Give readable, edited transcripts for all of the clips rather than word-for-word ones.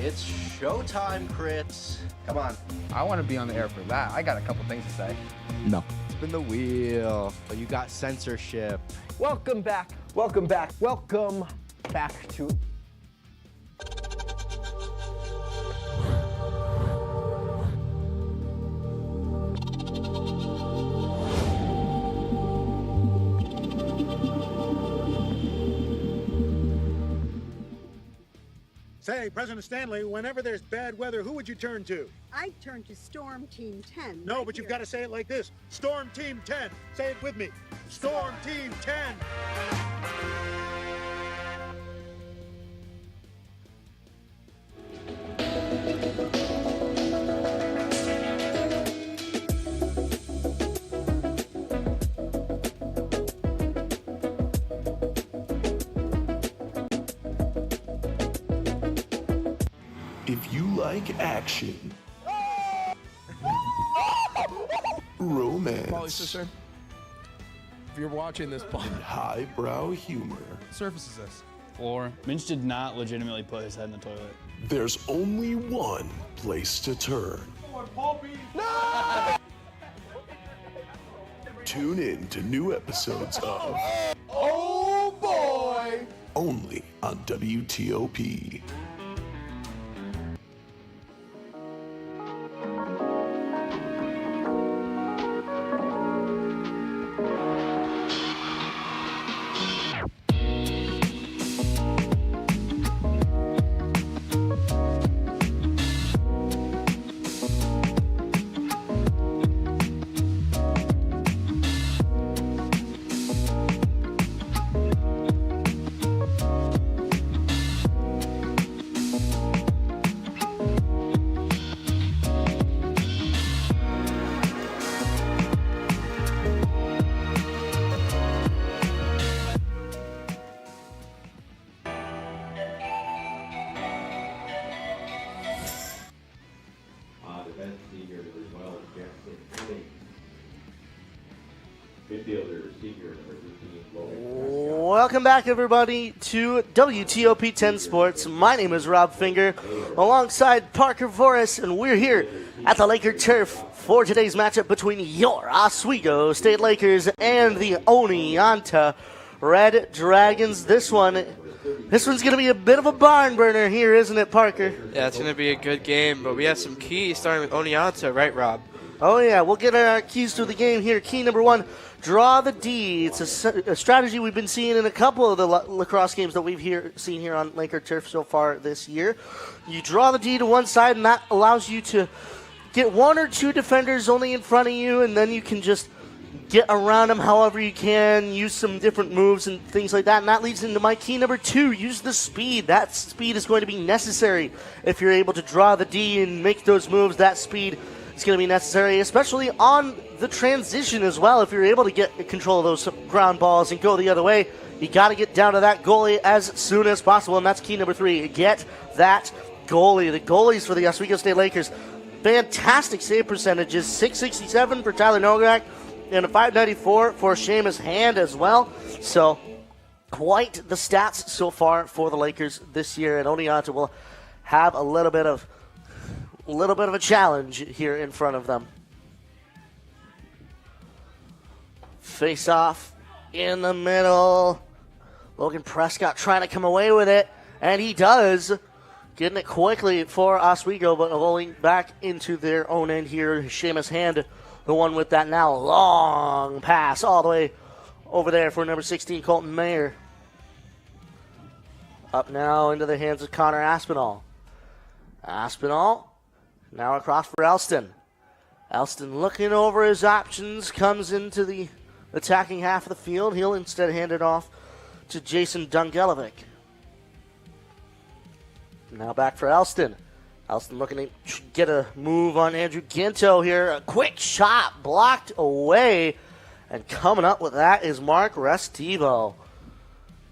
It's showtime, Crits. Come on. I want to be on the air for that. I got a couple things to say. No. Spin the wheel. But you got censorship. Welcome back. Welcome back. Welcome back to... Say, President Stanley, whenever there's bad weather, who would you turn to? I'd turn to Storm Team 10. No, right but you've here. got to say it like this. Storm Team 10. Say it with me. Storm Team 10. If you like action, romance, Sister, if you're watching this, Paul. and highbrow humor, Surface is this. Floor. Minch did not legitimately put his head in the toilet. there's only one place to turn. Tune in to new episodes of Oh boy! only on WTOP. Defense senior as well, Jackson. Midfielder senior number 13, Logan. Welcome back, everybody, to WTOP 10 Sports. My name is Rob Finger, alongside Parker Forrest, and we're here at the Laker Turf for today's matchup between your Oswego State Lakers and the Oneonta Red Dragons. This one's going to be a bit of a barn burner here, isn't it, Parker? Yeah, it's going to be a good game, but we have some keys starting with Oneonta, right, Rob? Oh, yeah, we'll get our keys to the game here. Key number one, draw the D. It's a strategy we've been seeing in a couple of the lacrosse games that we've seen here on Laker Turf so far this year. You draw the D to one side, and that allows you to get one or two defenders only in front of you, and then you can just get around them however you can, use some different moves and things like that. And that leads into my key number two, use the speed. That speed is going to be necessary if you're able to draw the D and make those moves. That speed is going to be necessary, especially on the transition as well. If you're able to get control of those ground balls and go the other way, you got to get down to that goalie as soon as possible, and that's key number three. Get that goalie. The goalies for the Oswego State Lakers, fantastic save percentages, 667 for Tyler Nograk and a 594 for Seamus Hand as well. So quite the stats so far for the Lakers this year, and Oneonta will have a little bit of a challenge here in front of them. Face off in the middle. Logan Prescott trying to come away with it, and he does. Getting it quickly for Oswego, but rolling back into their own end here. Seamus Hand, the one with that now long pass all the way over there for number 16, Colton Mayer. Up now into the hands of Connor Aspinall. Aspinall now across for Elston. Elston looking over his options, comes into the attacking half of the field. He'll instead hand it off to Jason Dungelovic. Now back for Elston. Elston looking to get a move on Andrew Ginto here. A quick shot blocked away. And coming up with that is Mark Restivo.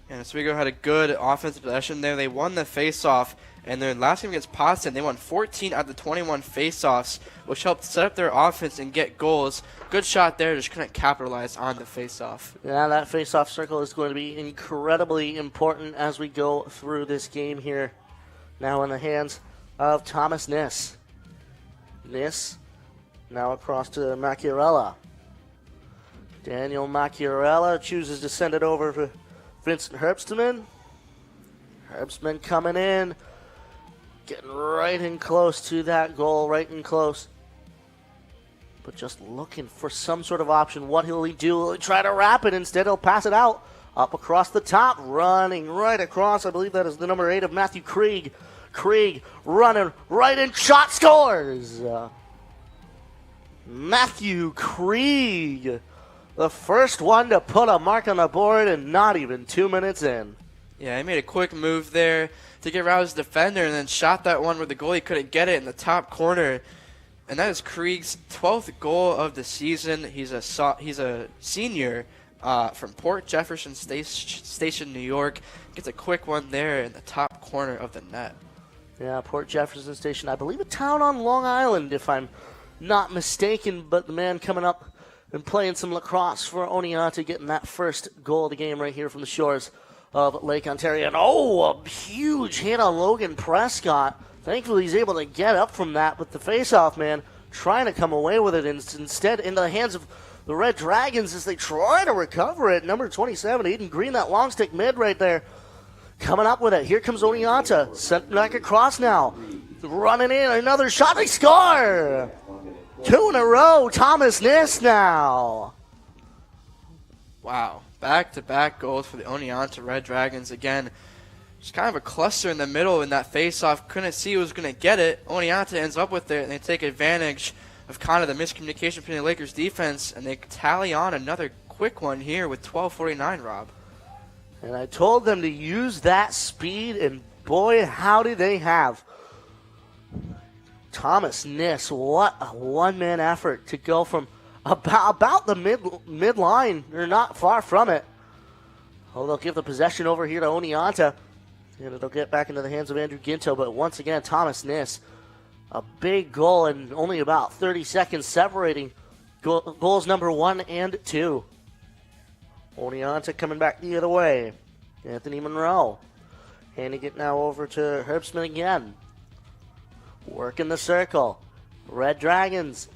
And Oswego had a good offensive possession there. They won the face-off, and their last game against Potsdam, they won 14 out of the 21 face-offs, which helped set up their offense and get goals. Good shot there, just couldn't capitalize on the face-off. Yeah, that face-off circle is going to be incredibly important as we go through this game here. Now in the hands of Thomas Niss. Niss now across to Macchiarella. Daniel Macchiarella chooses to send it over to Vincent Herbstman. Herbstman coming in, getting right in close to that goal, right in close. But just looking for some sort of option. What will he do? Will he try to wrap it? Instead, he'll pass it out. Up across the top, running right across. I believe that is the number 8 of Matthew Krieg. Krieg running right in, shot, scores! Matthew Krieg, the first one to put a mark on the board, and not even 2 minutes in. Yeah, he made a quick move there to get around his defender and then shot that one where the goalie couldn't get it in the top corner. And that is Krieg's 12th goal of the season. He's a senior from Port Jefferson Station, New York. Gets a quick one there in the top corner of the net. Yeah, Port Jefferson Station, I believe a town on Long Island, if I'm not mistaken. But the man coming up and playing some lacrosse for Oneonta, getting that first goal of the game right here from the shores of Lake Ontario. And a huge hit on Logan Prescott. Thankfully, he's able to get up from that, but the face-off man trying to come away with it instead into the hands of the Red Dragons as they try to recover it. Number 27, Eden Green, that long stick mid right there, coming up with it. Here comes Oneonta, sent back across now, running in, another shot, they score! 2 in a row, Thomas Niss now. Wow, back-to-back goals for the Oneonta Red Dragons again. Just kind of a cluster in the middle in that face-off. Couldn't see who was going to get it. Oneonta ends up with it, and they take advantage of kind of the miscommunication between the Lakers' defense, and they tally on another quick one here with 12:49, Rob. And I told them to use that speed, and boy, howdy they have. Thomas Niss, what a one-man effort to go from about the mid-line, or not far from it. Oh, they'll give the possession over here to Oneonta. And it'll get back into the hands of Andrew Ginto, but once again, Thomas Niss, a big goal in only about 30 seconds separating goals number 1 and 2. Oneonta coming back the other way. Anthony Monroe handing it now over to Herbstman again. Working the circle. Red Dragons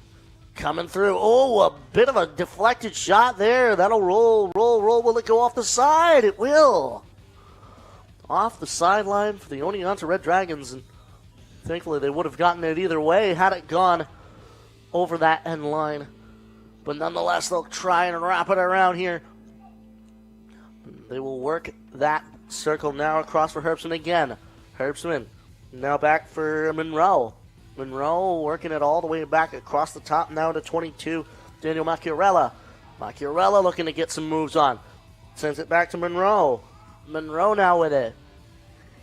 coming through. Oh, a bit of a deflected shot there. That'll roll. Will it go off the side? It will. Off the sideline for the Oneonta Red Dragons, and thankfully they would have gotten it either way had it gone over that end line. But nonetheless, they'll try and wrap it around here. They will work that circle now across for Herbstman again. Herbstman now back for Monroe. Monroe working it all the way back across the top now to 22, Daniel Macchiarella. Macchiarella looking to get some moves on. Sends it back to Monroe. Monroe now with it.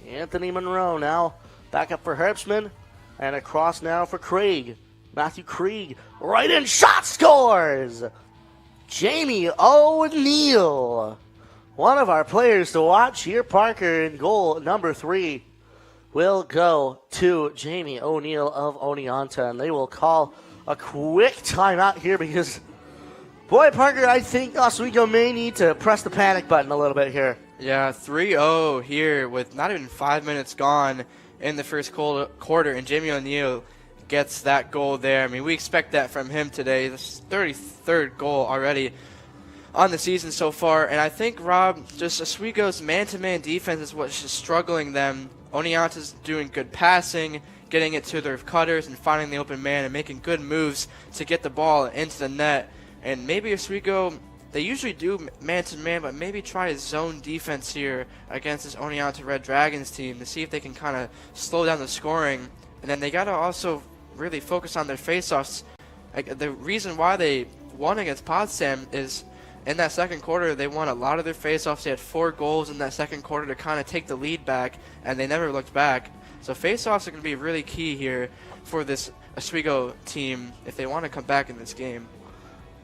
Anthony Monroe now back up for Herbstman. And across now for Krieg. Matthew Krieg right in, shot, scores! Jamie O'Neill. One of our players to watch here, Parker, in goal number 3 will go to Jamie O'Neill of Oneonta. And they will call a quick timeout here because, boy, Parker, I think Oswego may need to press the panic button a little bit here. Yeah, 3-0 here with not even 5 minutes gone in the first quarter, and Jamie O'Neill gets that goal there. I mean, we expect that from him today. This 33rd goal already on the season so far, and I think, Rob, just Oswego's man-to-man defense is what's just struggling them. Oneonta's doing good passing, getting it to their cutters and finding the open man and making good moves to get the ball into the net. And maybe Oswego, they usually do man-to-man, but maybe try a zone defense here against this Oneonta Red Dragons team to see if they can kind of slow down the scoring. And then they got to also really focus on their face-offs. Like, the reason why they won against Potsdam is in that second quarter, they won a lot of their face-offs. They had 4 goals in that second quarter to kind of take the lead back, and they never looked back. So face-offs are going to be really key here for this Oswego team if they want to come back in this game.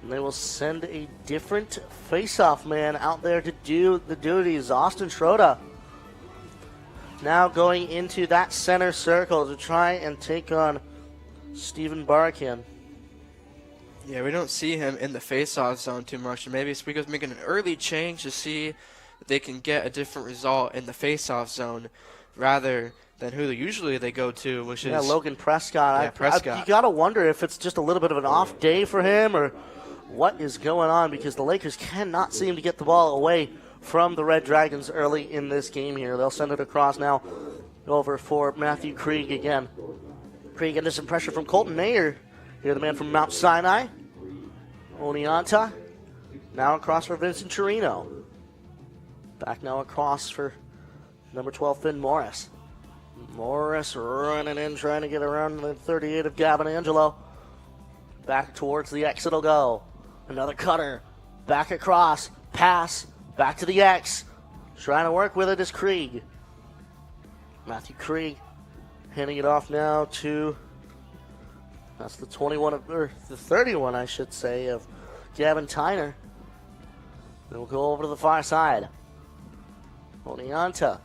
And they will send a different face-off man out there to do the duties. Austin Schroeder now going into that center circle to try and take on Stephen Barakian. Yeah, we don't see him in the face-off zone too much. Maybe Oswego's making an early change to see if they can get a different result in the face-off zone rather than who usually they go to, which is Logan Prescott. Yeah, Prescott. You got to wonder if it's just a little bit of an off day for him or what is going on, because the Lakers cannot seem to get the ball away from the Red Dragons early in this game here. They'll send it across now over for Matthew Krieg again. Krieg under some pressure from Colton Mayer. Here, the man from Mount Sinai. Oneonta. Now across for Vincent Chirino. Back now across for number 12, Finn Morris. Morris running in, trying to get around the 38 of Gavin Angelo. Back towards the X it'll go. Another cutter. Back across. Pass. Back to the X. Trying to work with it is Krieg. Matthew Krieg handing it off now to, that's the 21 or the 31, I should say, of Gavin Tyner. Then we'll go over to the far side. Oneonta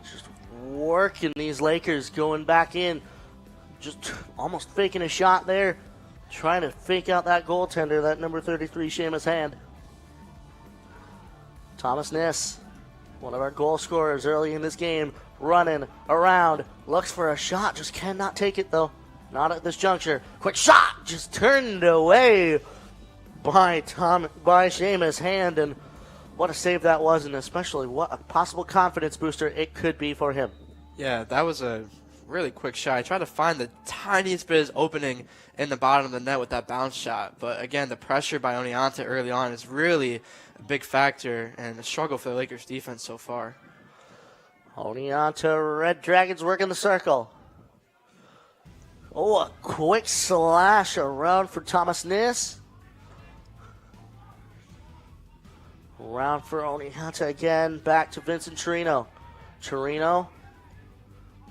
just working these Lakers, going back in, just almost faking a shot there, trying to fake out that goaltender, that number 33 Seamus Hand. Thomas Niss, one of our goal scorers early in this game, running around, looks for a shot, just cannot take it though. Not at this juncture. Quick shot, just turned away by Seamus Hand, and what a save that was, and especially what a possible confidence booster it could be for him. Yeah, that was a really quick shot. I tried to find the tiniest bit of opening in the bottom of the net with that bounce shot, but again, the pressure by Oneonta early on is really a big factor and a struggle for the Lakers defense so far. Oneonta Red Dragons working the circle. Oh, a quick slash around for Thomas Niss. Around for Oneonta again. Back to Vincent Chirino. Chirino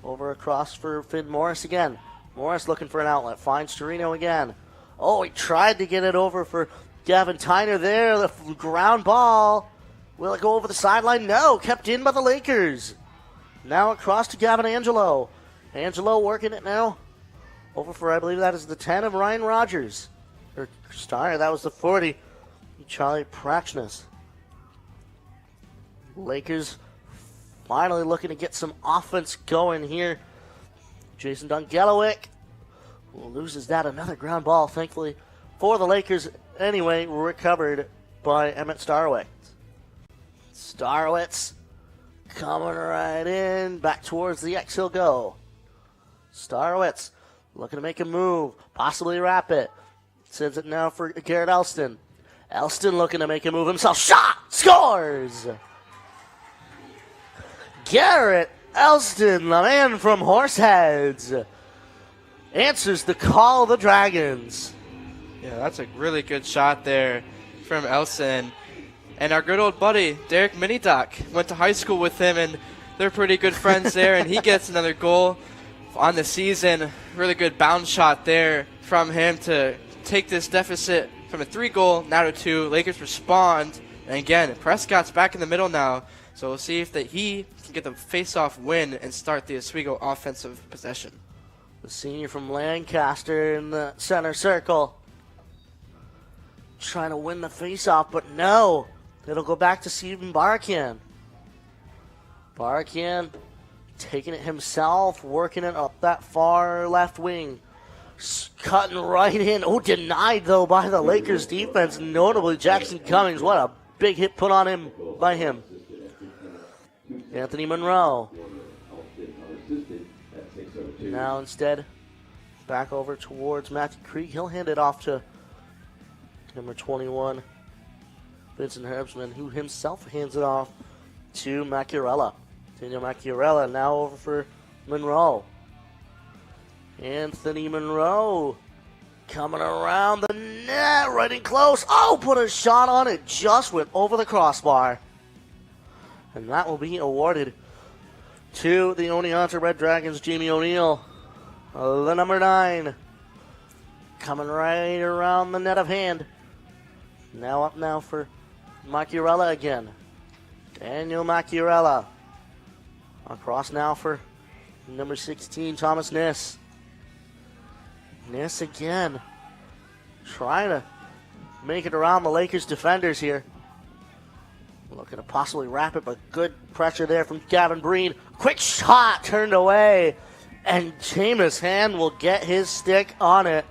over across for Finn Morris again. Morris looking for an outlet. Finds Chirino again. Oh, he tried to get it over for Gavin Tyner there. The ground ball. Will it go over the sideline? No. Kept in by the Lakers. Now across to Gavin Angelo. Angelo working it now. Over for, I believe that is the 10 of Ryan Rogers. Or Steyer, that was the 40. Charlie Praxness. Lakers finally looking to get some offense going here. Jason Dungelowick loses that. Another ground ball, thankfully, for the Lakers. Anyway, recovered by Emmett Starowitz. Starowitz coming right in. Back towards the X he'll go. Starowitz looking to make a move. Possibly wrap it. Sends it now for Garrett Elston. Elston looking to make a move himself. Shot! Scores! Garrett Elston, the man from Horseheads, answers the call of the Dragons. Yeah, that's a really good shot there from Elston. And our good old buddy, Derek Minidoc, went to high school with him, and they're pretty good friends there, and he gets another goal on the season. Really good bounce shot there from him to take this deficit from a 3-goal now to 2. Lakers respond, and again, Prescott's back in the middle now, so we'll see if he can get the face-off win and start the Oswego offensive possession. The senior from Lancaster in the center circle, trying to win the face-off, but no. It'll go back to Steven Barakian. Barakian taking it himself, working it up that far left wing. Cutting right in. Oh, denied, though, by the Lakers defense. Notably, Jackson Cummings. What a big hit put on him by him. Anthony Monroe. Now instead, back over towards Matthew Krieg. He'll hand it off to number 21, Vincent Herbstman, who himself hands it off to Macchiarella. Daniel Macchiarella now over for Monroe. Anthony Monroe coming around the net, right in close. Oh, put a shot on it, just went over the crossbar. And that will be awarded to the Oneonta Red Dragons, Jamie O'Neill, the number 9. Coming right around the net of hand. Now up now for Macchiarella again. Daniel Macchiarella. Across now for number 16, Thomas Niss. Niss again. Trying to make it around the Lakers defenders here. Looking to possibly wrap it, but good pressure there from Gavin Breen. Quick shot turned away, and Jameis Hand will get his stick on it,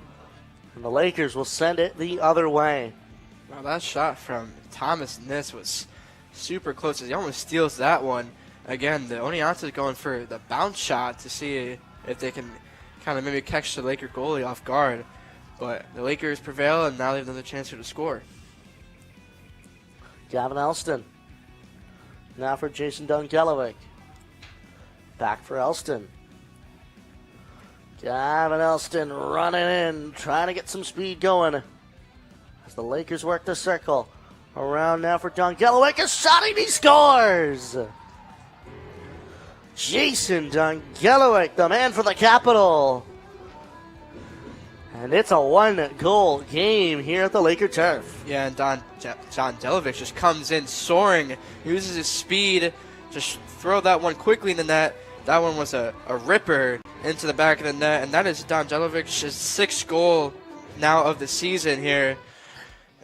and the Lakers will send it the other way. Wow, that shot from Thomas Niss was super close. He almost steals that one. Again, the Oneonta is going for the bounce shot to see if they can kind of maybe catch the Laker goalie off guard. But the Lakers prevail, and now they have another chance here to score. Gavin Elston. Now for Jason Dungelovic. Back for Elston. Gavin Elston running in, trying to get some speed going. As the Lakers work the circle. Around now for Dungelovic. A shot and he scores! Jason Dungelovic, the man for the Capital. And it's a one-goal game here at the Laker turf. Yeah, and John Delovic just comes in soaring, uses his speed, just throw that one quickly in the net. That one was a ripper into the back of the net, and that is Don Delovic's sixth goal now of the season here.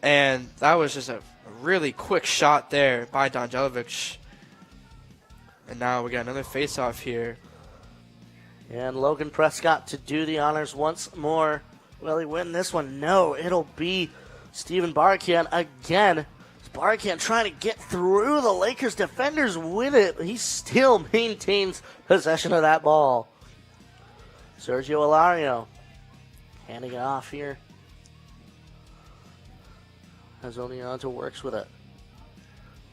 And that was just a really quick shot there by Don Delovic. And now we got another face-off here. And Logan Prescott to do the honors once more. Will he win this one? No, it'll be Steven Barakian again. Barakian trying to get through the Lakers defenders with it. He still maintains possession of that ball. Sergio Ilario handing it off here. As Oneonta works with it.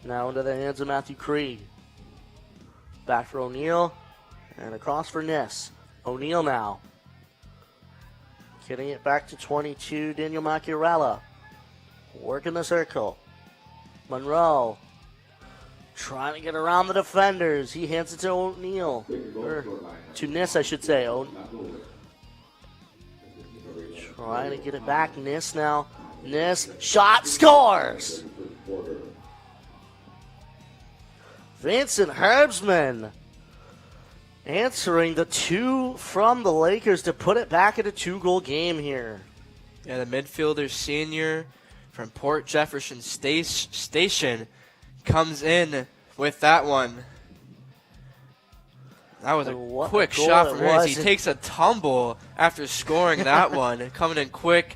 Now into the hands of Matthew Krieg. Back for O'Neal. And across for Niss. O'Neal now. Getting it back to 22, Daniel Macchiarella. Working the circle. Monroe. Trying to get around the defenders. He hands it to O'Neal. Or to Niss, I should say. Trying to get it back. Niss now. Niss. Shot. Scores! Vincent Herbstman answering the two from the Lakers to put it back at a two-goal game here. Yeah, the midfielder senior from Port Jefferson Station comes in with that one. That was a quick shot from him. He takes a tumble after scoring that one, coming in quick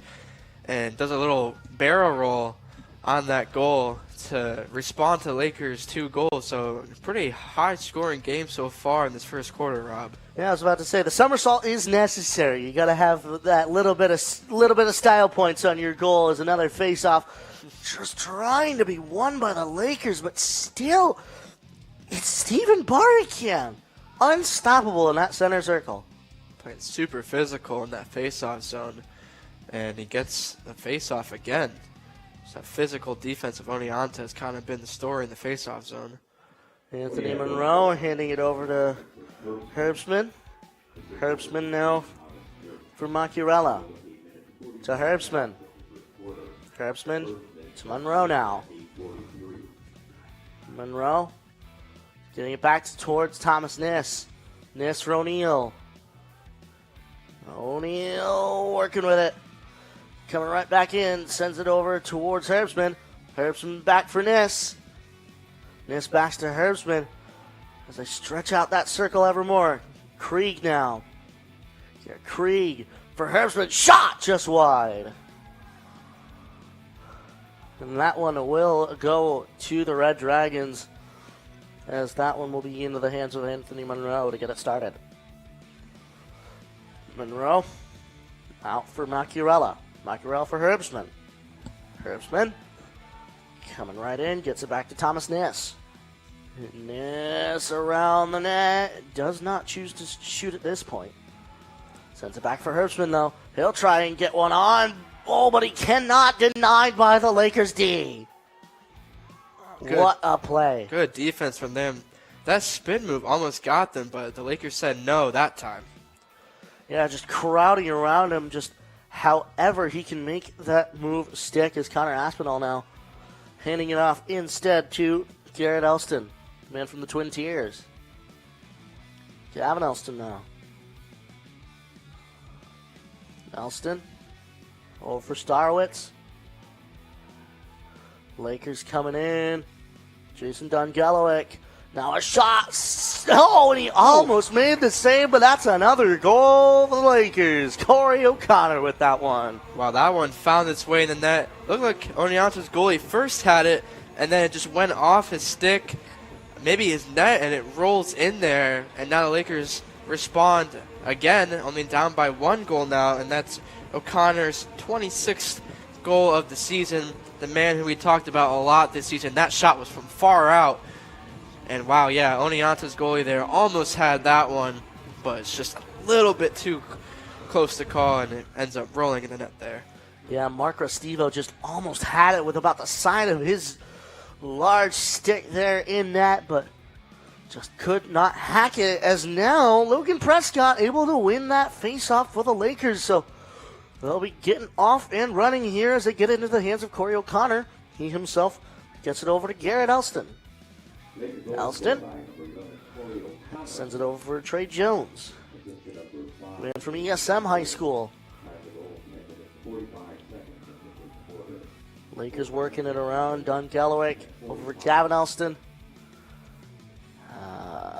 and does a little barrel roll on that goal to respond to the Lakers' 2 goals. So pretty high-scoring game so far in this first quarter, Rob. Yeah, I was about to say the somersault is necessary. You got to have that little bit of style points on your goal as another face-off. Just trying to be won by the Lakers, but still, it's Steven Barakian, unstoppable in that center circle. Playing super physical in that face-off zone, and he gets the face-off again. So that physical defense of Oneonta has kind of been the story in the face-off zone. Anthony Monroe handing it over to Herbstman. Herbstman now for Macchiarella. To Herbstman. Herbstman to Monroe now. Monroe getting it back towards Thomas Niss. Niss for O'Neal. O'Neal working with it. Coming right back in, sends it over towards Herbstman. Herbstman back for Niss. Niss back to Herbstman as they stretch out that circle ever more. Krieg now. Yeah, Krieg for Herbstman. Shot just wide. And that one will go to the Red Dragons as that one will be into the hands of Anthony Monroe to get it started. Monroe out for Macchiarella. Macchiarella for Herbstman. Herbstman coming right in, gets it back to Thomas Niss. Niss around the net. Does not choose to shoot at this point. Sends it back for Herbstman, though. He'll try and get one on. Oh, but he cannot. Denied by the Lakers D. Good. What a play. Good defense from them. That spin move almost got them, but the Lakers said no that time. Yeah, just crowding around him. Just however he can make that move stick is Connor Aspinall now. Handing it off instead to Garrett Elston, man from the Twin Tiers. Gavin Elston now. Elston over for Starwitz. Lakers coming in. Jason Dungelowick. Now a shot. Oh, and he almost made the save, but that's another goal for the Lakers. Corey O'Connor with that one. Wow, that one found its way in the net. Looked like Oneonta's goalie first had it, and then it just went off his stick, maybe his net, and it rolls in there. And now the Lakers respond again, only down by 1 goal now, and that's O'Connor's 26th goal of the season. The man who we talked about a lot this season. That shot was from far out. And wow, yeah, Oneonta's goalie there almost had that one, but it's just a little bit too close to call, and it ends up rolling in the net there. Yeah, Mark Restivo just almost had it with about the side of his large stick there in net, but just could not hack it, as now Logan Prescott able to win that faceoff for the Lakers. So they'll be getting off and running here as they get into the hands of Corey O'Connor. He himself gets it over to Garrett Elston. Elston sends it over for Trey Jones. Man from ESM High School. Lakers working it around. Dungelowick over for Gavin Elston.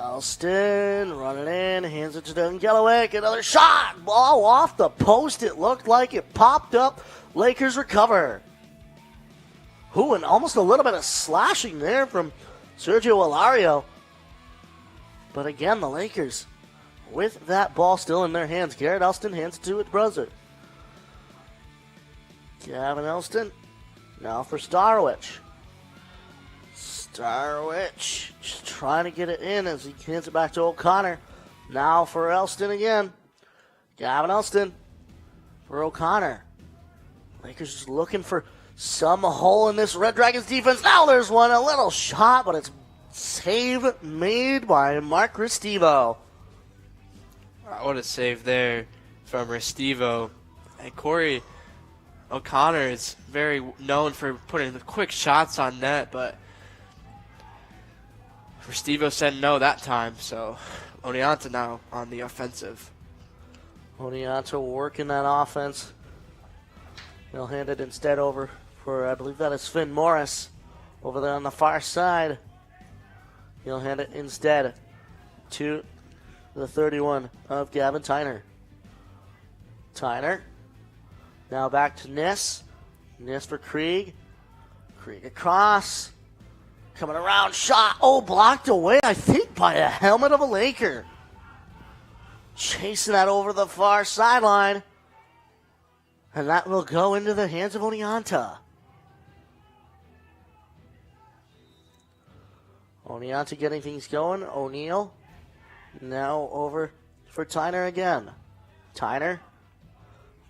Elston running in, hands it to Dungelowick. Another shot. Ball off the post. It looked like it popped up. Lakers recover. And almost a little bit of slashing there from Sergio Ilario. But again, the Lakers with that ball still in their hands. Garrett Elston hands it to his brother. Gavin Elston now for Starwich. Starwich just trying to get it in as he hands it back to O'Connor. Now for Elston again. Gavin Elston for O'Connor. Lakers just looking for some hole in this Red Dragons defense. Now there's one, a little shot, but it's save made by Mark Restivo. What a save there from Restivo. And Corey O'Connor is very known for putting the quick shots on net, but Restivo said no that time, so Oneonta now on the offensive. Oneonta working that offense. They'll hand it instead over for, I believe that is Finn Morris over there on the far side. He'll hand it instead to the 31 of Gavin Tyner. Tyner now back to Niss. Niss for Krieg. Krieg across. Coming around, shot. Oh, blocked away, I think, by a helmet of a Laker. Chasing that over the far sideline. And that will go into the hands of Oneonta. Oneonta getting things going. O'Neal now over for Tyner again. Tyner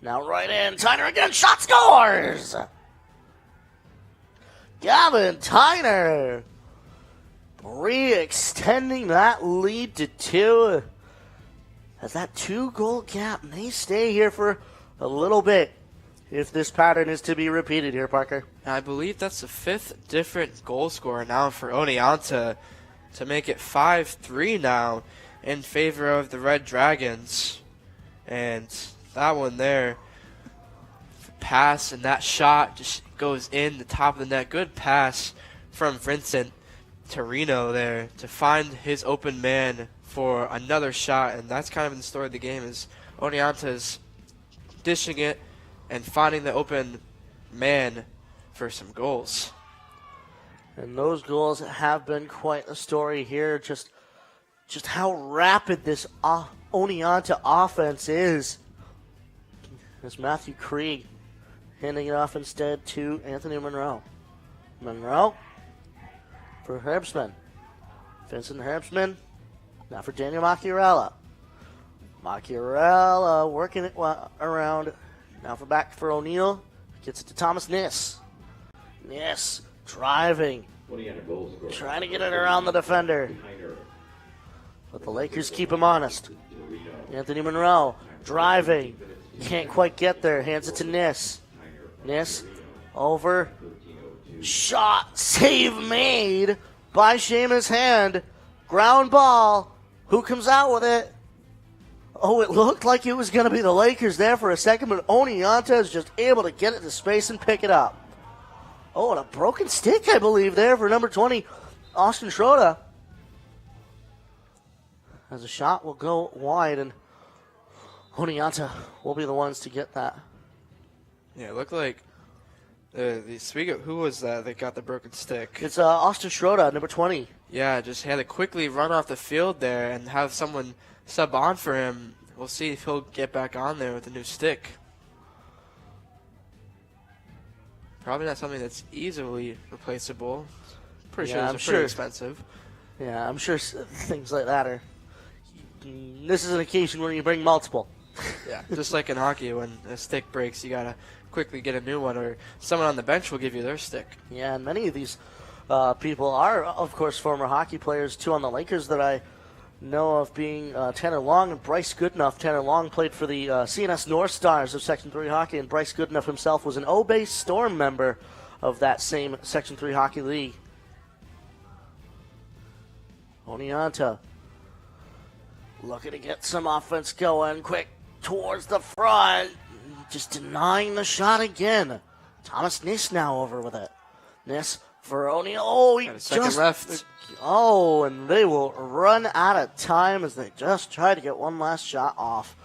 now right in. Tyner again. Shot scores! Gavin Tyner re-extending that lead to 2. As that 2-goal gap may stay here for a little bit if this pattern is to be repeated here, Parker. I believe that's the 5th different goal scorer now for Oneonta to make it 5-3 now in favor of the Red Dragons. And that one there, pass, and that shot just goes in the top of the net. Good pass from Vincent Torino there to find his open man for another shot, and that's kind of the story of the game, is Oneonta's dishing it and finding the open man for some goals. And those goals have been quite a story here. Just how rapid this Oneonta offense is. As Matthew Krieg handing it off instead to Anthony Monroe. Monroe for Herbstman. Vincent Herbstman now for Daniel Macchiarella. Macchiarella working it around. Now back for O'Neal. Gets it to Thomas Niss. Niss driving. Trying to get it around the defender. But the Lakers keep him honest. Anthony Monroe driving. Can't quite get there. Hands it to Niss. Niss over. Shot. Save made by Seamus Hand. Ground ball. Who comes out with it? Oh, it looked like it was going to be the Lakers there for a second, but Oneonta is just able to get it to space and pick it up. Oh, and a broken stick, I believe, there for number 20, Austin Schroeder. As a shot will go wide, and Oneonta will be the ones to get that. Yeah, it looked like the Oswego, who was that got the broken stick? It's Austin Schroeder, number 20. Yeah, just had to quickly run off the field there and have someone sub on for him. We'll see if he'll get back on there with a new stick. Probably not something that's easily replaceable. Pretty sure it's pretty expensive. Yeah, I'm sure things like that are. This is an occasion where you bring multiple. Yeah, just like in hockey, when a stick breaks, you gotta quickly get a new one, or someone on the bench will give you their stick. Yeah, and many of these people are, of course, former hockey players. Two on the Lakers that I know of being Tanner Long and Bryce Goodenough. Tanner Long played for the CNS North Stars of Section 3 hockey, and Bryce Goodenough himself was an Obey Storm member of that same Section 3 hockey league. Oneonta looking to get some offense going quick towards the front. Just denying the shot again. Thomas Niss now over with it. Niss for Oneonta. Oh, he just left. Oh, and they will run out of time as they just try to get one last shot off.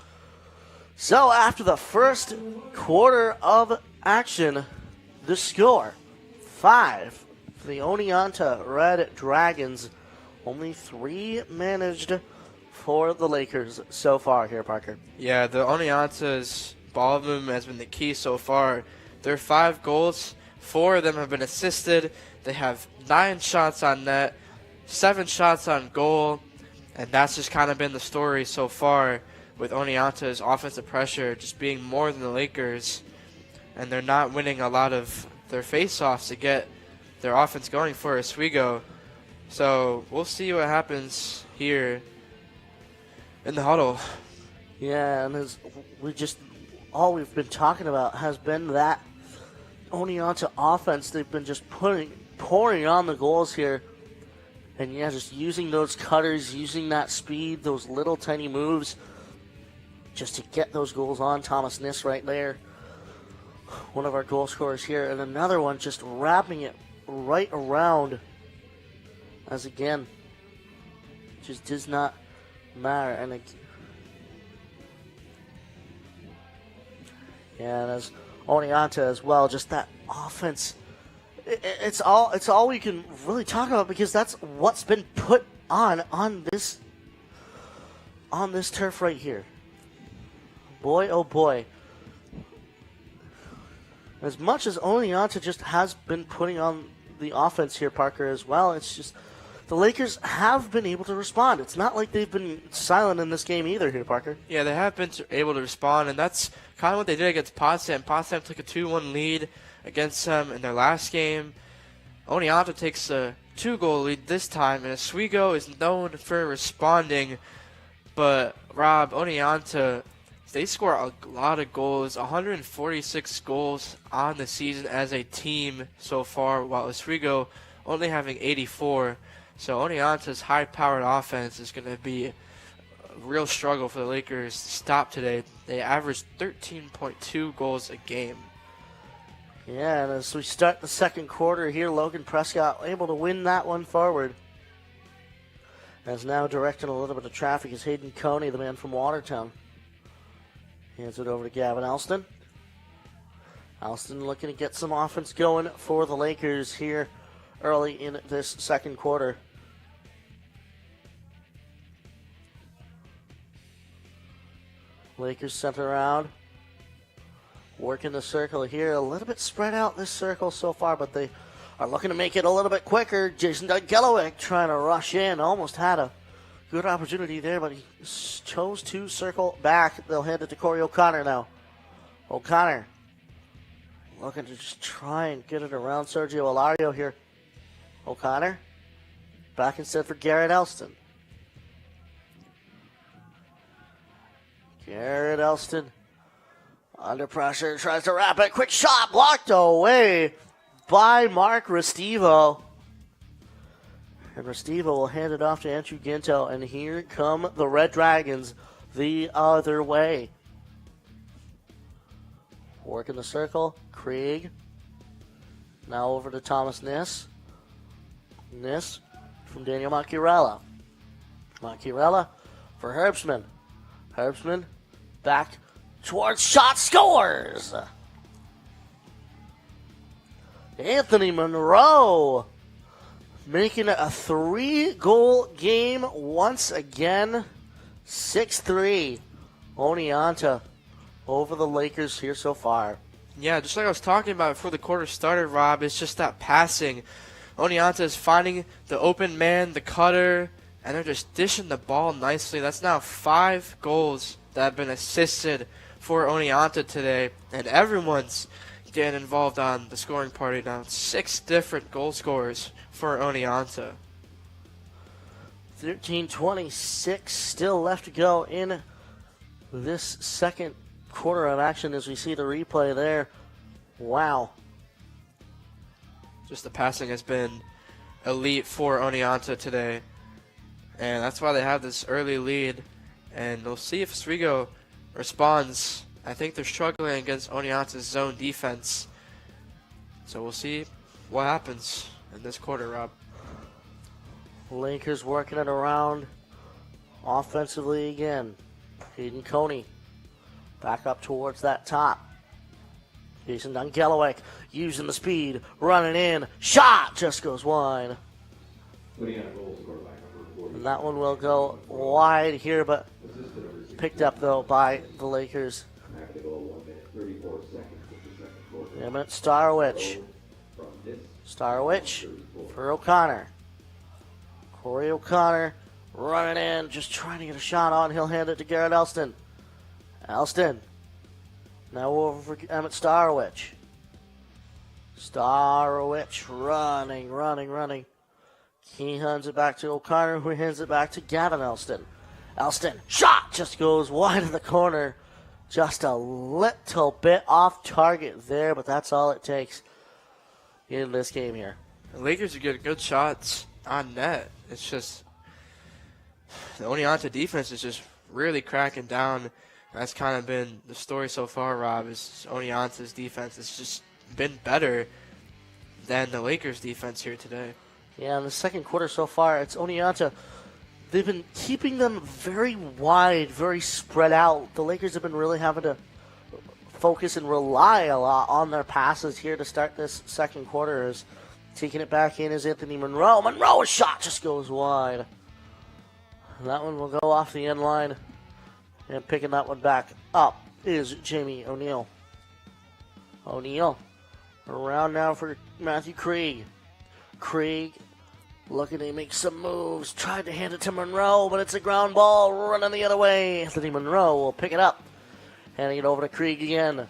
So after the first quarter of action, the score 5 for the Oneonta Red Dragons. Only 3 managed for the Lakers so far here, Parker. Yeah, the Oneonta's ball movement has been the key so far. Their 5 goals, 4 of them have been assisted. They have 9 shots on net, 7 shots on goal, and that's just kind of been the story so far with Oneonta's offensive pressure just being more than the Lakers, and they're not winning a lot of their face-offs to get their offense going for Oswego. So we'll see what happens here in the huddle. Yeah, and as all we've been talking about has been that Oneonta offense. They've been just pouring on the goals here. And yeah, just using those cutters, using that speed, those little tiny moves, just to get those goals on. Thomas Niss right there, one of our goal scorers here. And another one just wrapping it right around. As again, just does not matter. And and as Oneonta as well, just that offense. It's all we can really talk about, because that's what's been put on this turf right here. Boy, oh boy. As much as Oneonta just has been putting on the offense here, Parker, as well, it's just the Lakers have been able to respond. It's not like they've been silent in this game either here, Parker. Yeah, they have been able to respond, and that's kind of what they did against Potsdam. Potsdam took a 2-1 lead against them in their last game. Oneonta takes a 2-goal lead this time, and Oswego is known for responding. But, Rob, Oneonta, they score a lot of goals, 146 goals on the season as a team so far, while Oswego only having 84. So Oneonta's high-powered offense is going to be a real struggle for the Lakers to stop today. They averaged 13.2 goals a game. Yeah, and as we start the second quarter here, Logan Prescott able to win that one forward. As now directing a little bit of traffic is Hayden Coney, the man from Watertown. Hands it over to Gavin Alston. Alston looking to get some offense going for the Lakers here early in this second quarter. Lakers center around. Working the circle here. A little bit spread out this circle so far, but they are looking to make it a little bit quicker. Jason Gelwick trying to rush in. Almost had a good opportunity there, but he chose to circle back. They'll hand it to Corey O'Connor now. O'Connor looking to just try and get it around Sergio Alario here. O'Connor back instead for Garrett Elston. Garrett Elston under pressure, tries to wrap it. Quick shot blocked away by Mark Restivo. And Restivo will hand it off to Andrew Ginto. And here come the Red Dragons the other way. Working the circle. Krieg. Now over to Thomas Niss. Niss from Daniel Macchiarella. Macchiarella for Herbstman. Herbstman back towards shot, scores! Anthony Monroe making it a 3-goal game once again. 6-3. Oneonta over the Lakers here so far. Yeah, just like I was talking about before the quarter started, Rob, it's just that passing. Oneonta is finding the open man, the cutter, and they're just dishing the ball nicely. That's now 5 goals that have been assisted for Oneonta today, and everyone's getting involved on the scoring party now. 6 different goal scorers for Oneonta. 13:26 still left to go in this second quarter of action as we see the replay there. Wow. Just the passing has been elite for Oneonta today. And that's why they have this early lead. And we'll see if Oswego responds. I think they're struggling against Oneonta's zone defense. So we'll see what happens in this quarter, Rob. Lakers working it around offensively again. Hayden Coney back up towards that top. Jason Dunkelwick using the speed, running in. Shot just goes wide. And that one will go wide here, but picked up, though, by the Lakers. Emmett Starwich. Starwich for O'Connor. Corey O'Connor running in, just trying to get a shot on. He'll hand it to Garrett Elston. Elston. Now over for Emmett Starwich. Starwich running. He hands it back to O'Connor, who hands it back to Gavin Elston. Elston, shot just goes wide of the corner. Just a little bit off target there, but that's all it takes in this game here. The Lakers are getting good shots on net. It's just the Oneonta defense is just really cracking down. That's kind of been the story so far, Rob, is Oneonta's defense has just been better than the Lakers' defense here today. Yeah, in the second quarter so far, it's Oneonta. They've been keeping them very wide, very spread out. The Lakers have been really having to focus and rely a lot on their passes here to start this second quarter. As taking it back in is Anthony Monroe. Monroe's shot just goes wide. And that one will go off the end line. And picking that one back up is Jamie O'Neill. O'Neill around now for Matthew Krieg. Krieg looking to make some moves. Tried to hand it to Monroe, but it's a ground ball running the other way. Anthony Monroe will pick it up. Handing it over to Krieg again.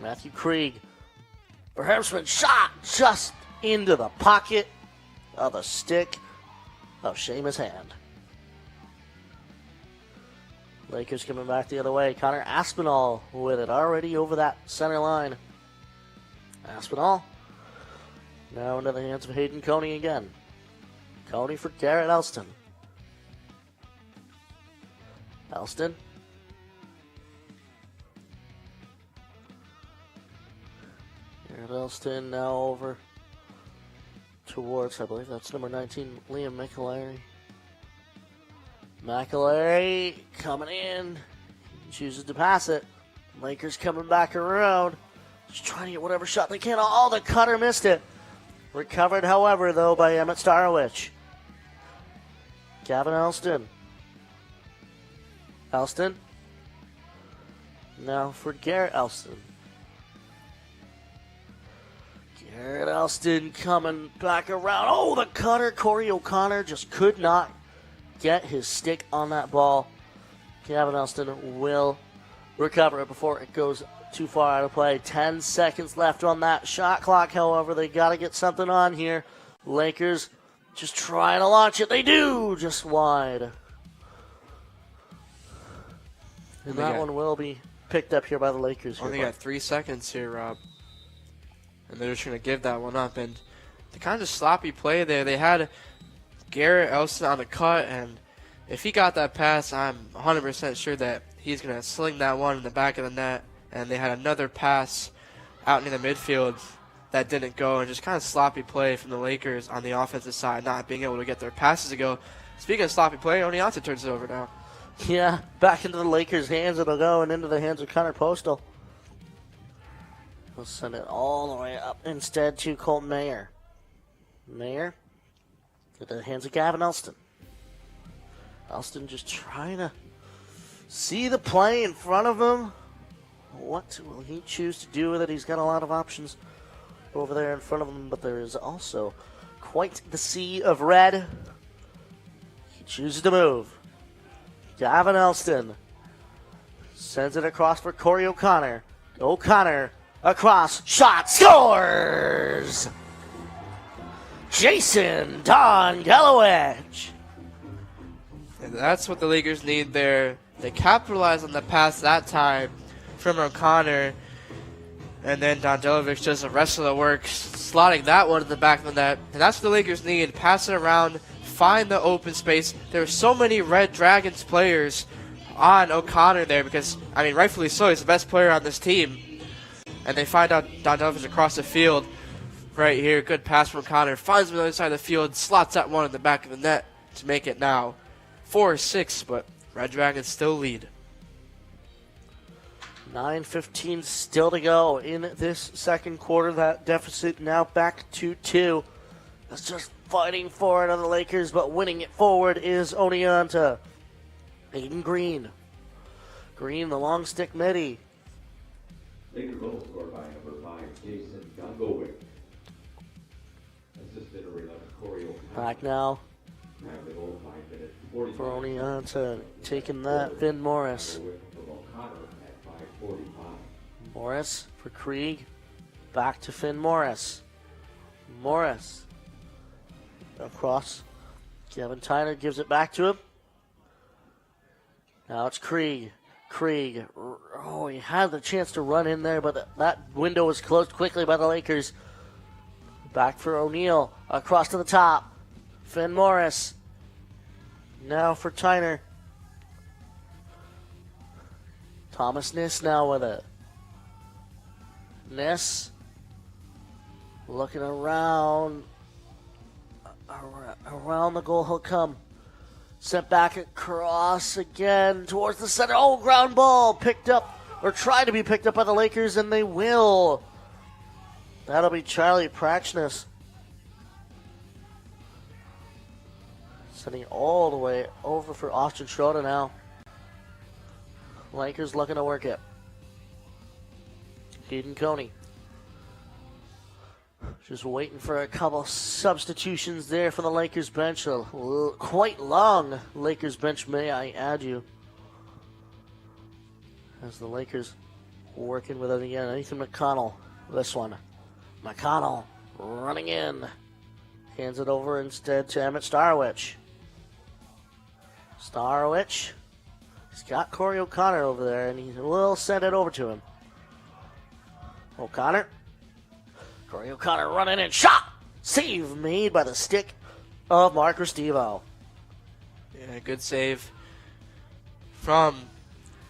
Matthew Krieg. For Herbstman, shot just into the pocket of the stick of Seamus Hand. Lakers coming back the other way. Connor Aspinall with it already over that center line. Aspinall now into the hands of Hayden Coney again. Coney for Garrett Elston. Elston. Garrett Elston now over towards, I believe that's number 19, Liam McAlery. McAlery coming in. He chooses to pass it. Lakers coming back around. Just trying to get whatever shot they can. Oh, the cutter missed it. Recovered, however, though, by Emmett Starwich. Gavin Elston. Elston. Now for Garrett Elston. Garrett Elston coming back around. Oh, the cutter. Corey O'Connor just could not get his stick on that ball. Gavin Elston will recover it before it goes too far out of play. 10 seconds left on that shot clock, however. They got to get something on here. Lakers just trying to launch it. They do, just wide. And that one will be picked up here by the Lakers. Only got 3 seconds here, Rob. And they're just going to give that one up. And the kind of sloppy play there, they had Garrett Elston on the cut, and if he got that pass, I'm 100% sure that he's going to sling that one in the back of the net. And they had another pass out near the midfield, that didn't go, and just kind of sloppy play from the Lakers on the offensive side, not being able to get their passes to go. Speaking of sloppy play, Oneonta turns it over now. Yeah, back into the Lakers' hands it'll go, and into the hands of Connor Postal. We'll send it all the way up instead to Colton Mayer. Mayer, into the hands of Gavin Elston. Elston just trying to see the play in front of him. What will he choose to do with it? He's got a lot of options over there in front of him, but there is also quite the sea of red. He chooses to move. Gavin Elston sends it across for Corey O'Connor. O'Connor across, shot, scores! Jason Don Gallowedge. And that's what the Lakers need there. They capitalize on the pass that time from O'Connor. And then Dondelovic does the rest of the work, slotting that one in the back of the net. And that's what the Lakers need. Pass it around, find the open space. There are so many Red Dragons players on O'Connor there because, I mean, rightfully so, he's the best player on this team. And they find out Dondelovic across the field right here. Good pass from O'Connor. Finds him on the other side of the field, slots that one in the back of the net to make it now 4-6, but Red Dragons still lead. 9:15 still to go in this second quarter. That deficit now back to 2. It's just fighting for it on the Lakers, but winning it forward is Oneonta. Aiden Green. Green, the long stick midi. Lakers goal scored by number 5, Jason Gungowick. Assisted or 11, Corey O'Connor. Back now Have the goal 5 minutes, 45. for Oneonta. Taking that, Finn Morris. From O'Connor at 5:45. Morris for Krieg. Back to Finn Morris. Morris. Across. Kevin Tyner gives it back to him. Now it's Krieg. Krieg. Oh, he had the chance to run in there, but that window was closed quickly by the Lakers. Back for O'Neal. Across to the top. Finn Morris. Now for Tyner. Thomas Niss now with it. Niss looking around the goal. He'll come. Sent back across again towards the center. Oh, ground ball picked up, or tried to be picked up by the Lakers, and they will. That'll be Charlie Pratchness. Sending it all the way over for Austin Schroeder now. Lakers looking to work it. Hayden Coney. Just waiting for a couple substitutions there for the Lakers bench. A quite long Lakers bench, may I add you. As the Lakers working with it again. Ethan McConnell. This one. McConnell running in. Hands it over instead to Emmett Starowich. Starowich. He's got Corey O'Connor over there, and he will send it over to him. O'Connor. Corey O'Connor running in. Shot! Save made by the stick of Mark Restivo. Yeah, good save from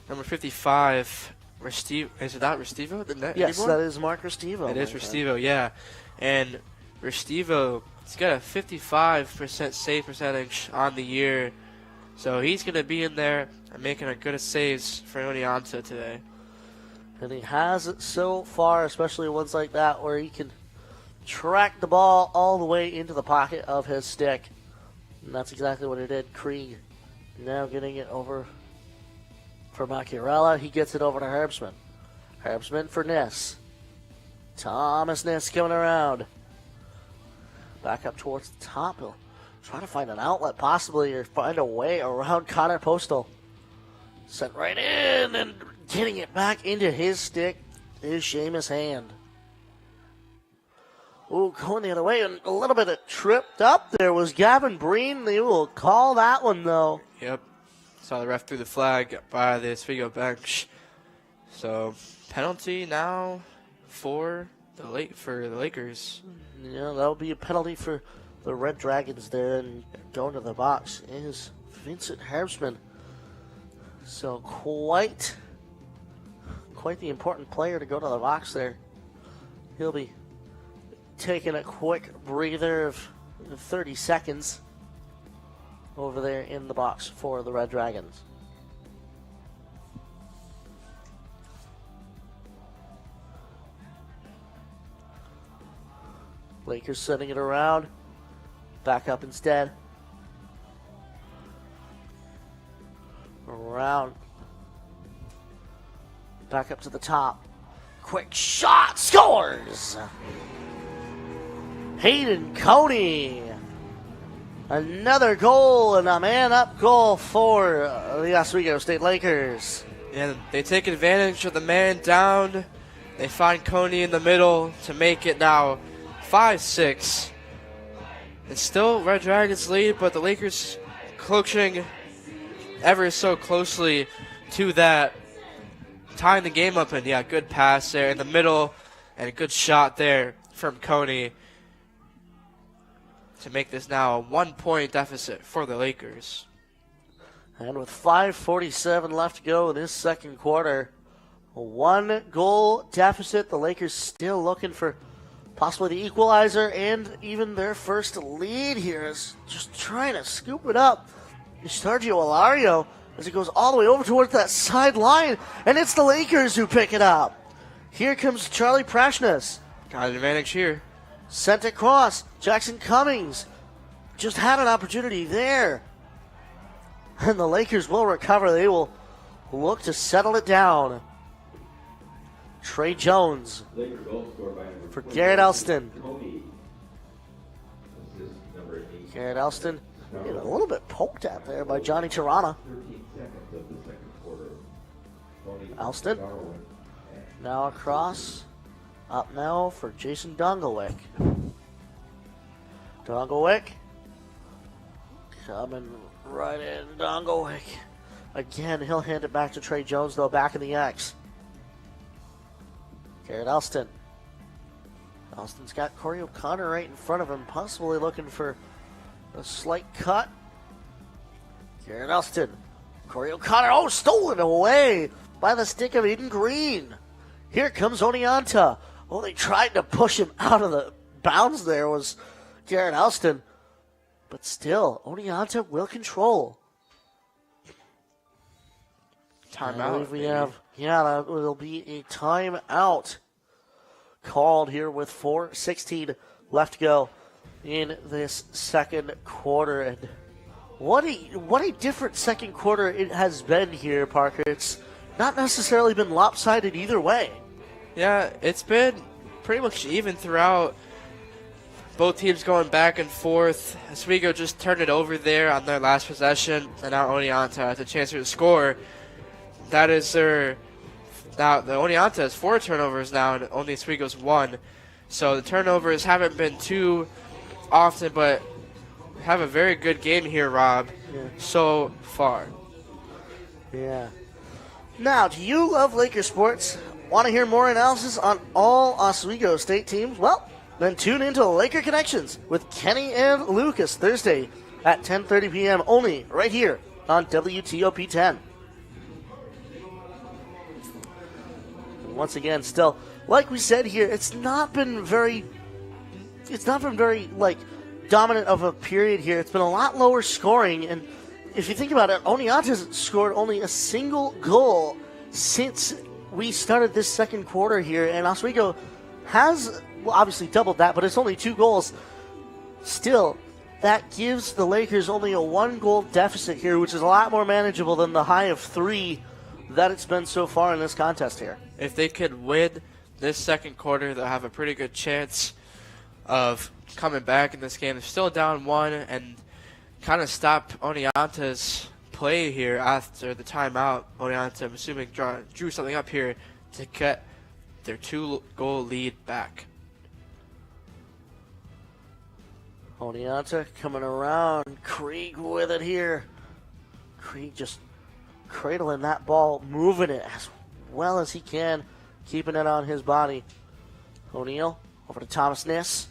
number 55, Restivo. Is it not Restivo? The net Yes, anymore? that is Mark Restivo. It is Restivo, yeah. And Restivo, he's got a 55% save percentage on the year. So he's going to be in there and making a good saves for Oneonta today. And he has it so far, especially ones like that where he can track the ball all the way into the pocket of his stick. And that's exactly what he did. Krieg now getting it over for Macchiarella. He gets it over to Herbstman. Herbstman for Niss. Thomas Niss coming around. Back up towards the top. He'll try to find an outlet possibly, or find a way around Connor Postal. Sent right in, and getting it back into his stick is Seamus Hand. Ooh, going the other way, and a little bit of tripped up there was Gavin Breen. They will call that one, though. Yep. Saw the ref threw the flag by the Oswego bench. So, penalty now for the Lakers. Yeah, that'll be a penalty for the Red Dragons there, and going to the box is Vincent Herbstman. So quite the important player to go to the box there. He'll be taking a quick breather of 30 seconds over there in the box for the Red Dragons. Lakers sending it around. Back up instead. Around. Back up to the top. Quick shot. Scores! Hayden Coney. Another goal and a man-up goal for the Oswego State Lakers. And they take advantage of the man down. They find Coney in the middle to make it now 5-6. It's still Red Dragons lead, but the Lakers coaching ever so closely to that, tying the game up. And yeah, good pass there in the middle and a good shot there from Coney to make this now a 1 point deficit for the Lakers. And with 5:47 left to go in this second quarter, a 1 goal deficit. The Lakers still looking for possibly the equalizer and even their first lead here, is just trying to scoop it up. Sergio Alario as it goes all the way over towards that sideline, and it's the Lakers who pick it up. Here comes Charlie Prashnas. Got an advantage here. Sent across. Jackson Cummings just had an opportunity there. And the Lakers will recover. They will look to settle it down. Trey Jones for Garrett Elston. Garrett Elston getting a little bit poked at there by Johnny Tirana. Elston now across. Up now for Jason Dongelwick. Dongelwick coming right in. Dongelwick. Again, he'll hand it back to Trey Jones, though, back in the X. Garrett Elston. Elston's got Corey O'Connor right in front of him, possibly looking for a slight cut. Garrett Elston. Corey O'Connor, oh, stolen away by the stick of Eden Green. Here comes Oneonta. Oh, they tried to push him out of the bounds there, was Garrett Elston. But still, Oneonta will control. Timeout. That will be a timeout called here with 4:16 left to go in this second quarter. And what a different second quarter it has been here, Parker. It's not necessarily been lopsided either way. Yeah, it's been pretty much even throughout. Both teams going back and forth. Oswego just turned it over there on their last possession, and now Oneonta has a chance to score. That is their... Now, the Oneonta has 4 turnovers now, and only Oswego's 1. So the turnovers haven't been too often, but have a very good game here, Rob, so far. Yeah. Now, do you love Laker sports? Want to hear more analysis on all Oswego State teams? Well, then tune into Laker Connections with Kenny and Lucas Thursday at 10:30 p.m. only right here on WTOP 10. Once again, still, like we said here, it's not been very like dominant of a period here. It's been a lot lower scoring, and if you think about it, Oneonta's scored only a single goal since we started this second quarter here, and Oswego has obviously doubled that, but it's only 2 goals. Still, that gives the Lakers only a 1-goal deficit here, which is a lot more manageable than the high of 3 that it's been so far in this contest here. If they could win this second quarter, they'll have a pretty good chance of coming back in this game. They're still down 1 and kind of stop Oneonta's play here after the timeout. Oneonta, I'm assuming, drew something up here to get their 2-goal lead back. Oneonta coming around. Krieg with it here. Krieg just cradling that ball, moving it as well as he can, keeping it on his body. O'Neal over to Thomas Niss.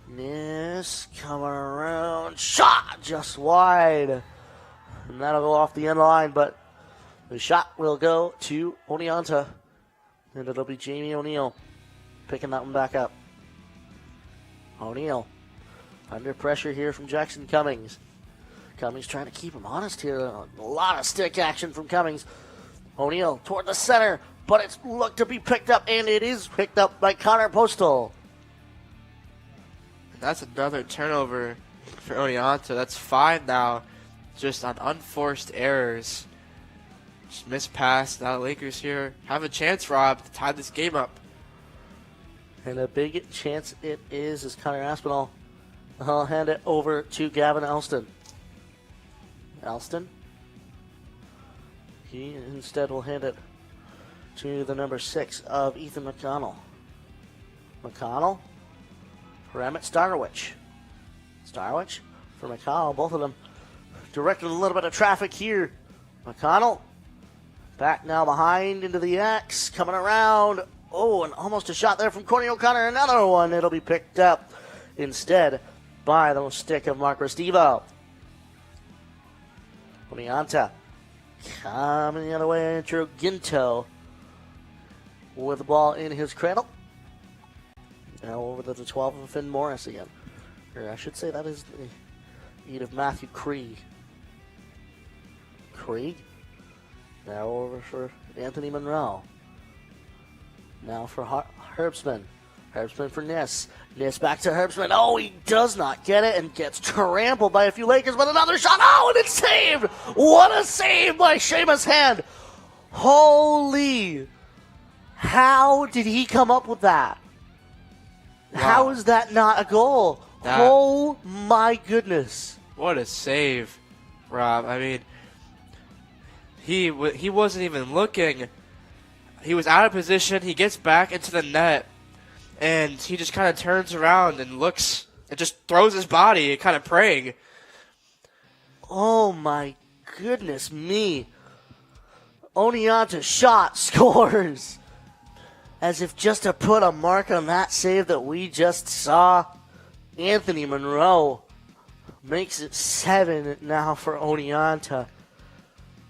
Niss coming around. Shot just wide. And that'll go off the end line, but the shot will go to Oneonta. And it'll be Jamie O'Neal picking that one back up. O'Neal under pressure here from Jackson Cummings. Cummings trying to keep him honest here. A lot of stick action from Cummings. O'Neal toward the center, but it's looked to be picked up, and it is picked up by Connor Postal. That's another turnover for Oneonta. That's 5 now, just on unforced errors. Just missed pass. Now the Lakers here have a chance, Rob, to tie this game up. And a big chance it is as Connor Aspinall will hand it over to Gavin Elston. Elston. He instead will hand it to the number 6 of Ethan McConnell. McConnell for Emmett Starwich. Starwich for McConnell. Both of them directing a little bit of traffic here. McConnell back now behind into the X. Coming around. Oh, and almost a shot there from Courtney O'Connor. Another one. It'll be picked up instead by the stick of Mark Restivo. Oneonta coming the other way. Andrew Ginto with the ball in his cradle. Now over to the 12 of Finn Morris again. Or I should say that is the lead of Matthew Krieg. Krieg. Now over for Anthony Monroe. Now for Herbstman. Herbstman for Niss. Niss back to Herbstman. Oh, he does not get it and gets trampled by a few Lakers, but another shot. Oh, and it's saved. What a save by Seamus Hand. Holy. How did he come up with that? Wow. How is that not a goal? Oh, my goodness. What a save, Rob. I mean, he wasn't even looking. He was out of position. He gets back into the net, and he just kind of turns around and looks and just throws his body, kind of praying. Oh, my goodness me. Oneonta shot scores. As if just to put a mark on that save that we just saw. Anthony Monroe makes it 7 now for Oneonta.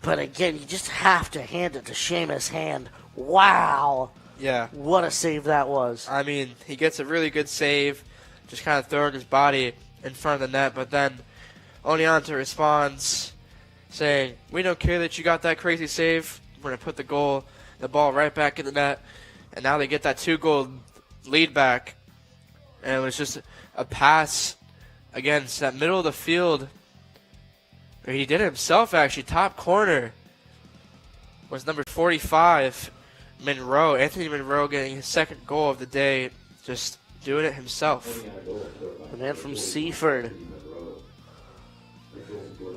But again, you just have to hand it to Seamus Hand. Wow. Yeah. What a save that was. I mean, he gets a really good save, just kind of throwing his body in front of the net, but then Oneonta responds saying, "We don't care that you got that crazy save. We're going to put the ball right back in the net." And now they get that 2-goal lead back. And it was just a pass against that middle of the field. Or he did it himself, actually. Top corner was number 45, Monroe. Anthony Monroe getting his 2nd goal of the day. Just doing it himself. The man from Seaford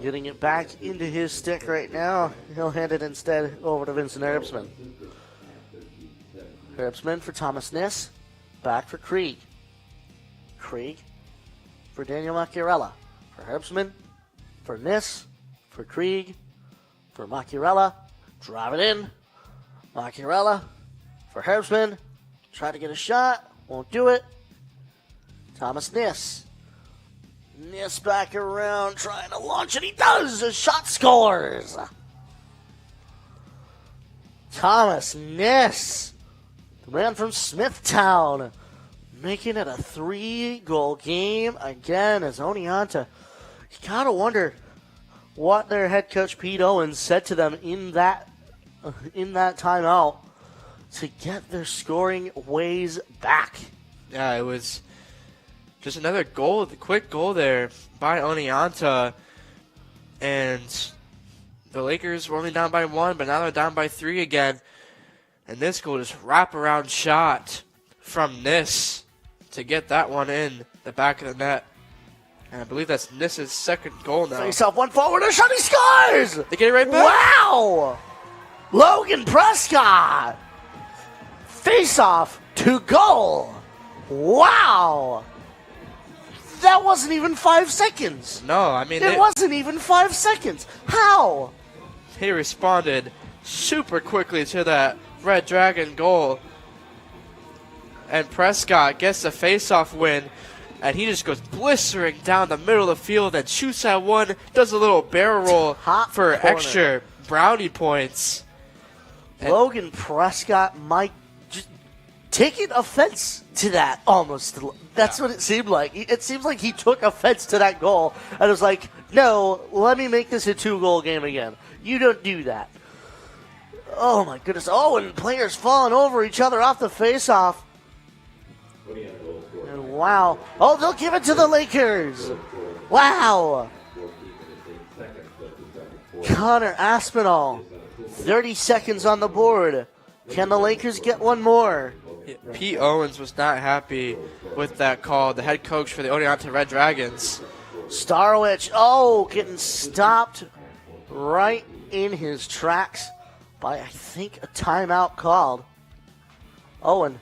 getting it back into his stick right now. He'll hand it instead over to Vincent Herbstman. Herbstman for Thomas Niss. Back for Krieg. Krieg for Daniel Macchiarella. For Herbstman. For Niss. For Krieg. For Macchiarella. Drive it in. Macchiarella for Herbstman. Try to get a shot. Won't do it. Thomas Niss. Niss back around trying to launch it. He does. A shot scores. Thomas Niss. The man from Smithtown, making it a 3-goal game again as Oneonta. You gotta wonder what their head coach Pete Owens said to them in that timeout to get their scoring ways back. Yeah, it was just another goal, the quick goal there by Oneonta, and the Lakers were only down by 1, but now they're down by 3 again. And this goal just wraparound shot from Niss to get that one in the back of the net. And I believe that's Niss's 2nd goal now. Face off, one forward, a shot, he scores! They get it right back? Wow! Logan Prescott! Face off to goal! Wow! That wasn't even 5 seconds. No, I mean... It wasn't even 5 seconds. How? He responded super quickly to that Red Dragon goal. And Prescott gets the face-off win. And he just goes blistering down the middle of the field and shoots at one. Does a little barrel roll for extra brownie points. Logan Prescott might just taking offense to that almost. That's what it seemed like. It seems like he took offense to that goal and was like, no, let me make this a 2-goal game again. You don't do that. Oh, my goodness. Oh, and players falling over each other off the face-off. And wow. Oh, they'll give it to the Lakers. Wow. Connor Aspinall, 30 seconds on the board. Can the Lakers get one more? Pete Owens was not happy with that call, the head coach for the Oneonta Red Dragons. Starwich, getting stopped right in his tracks by, I think, a timeout called. Owen.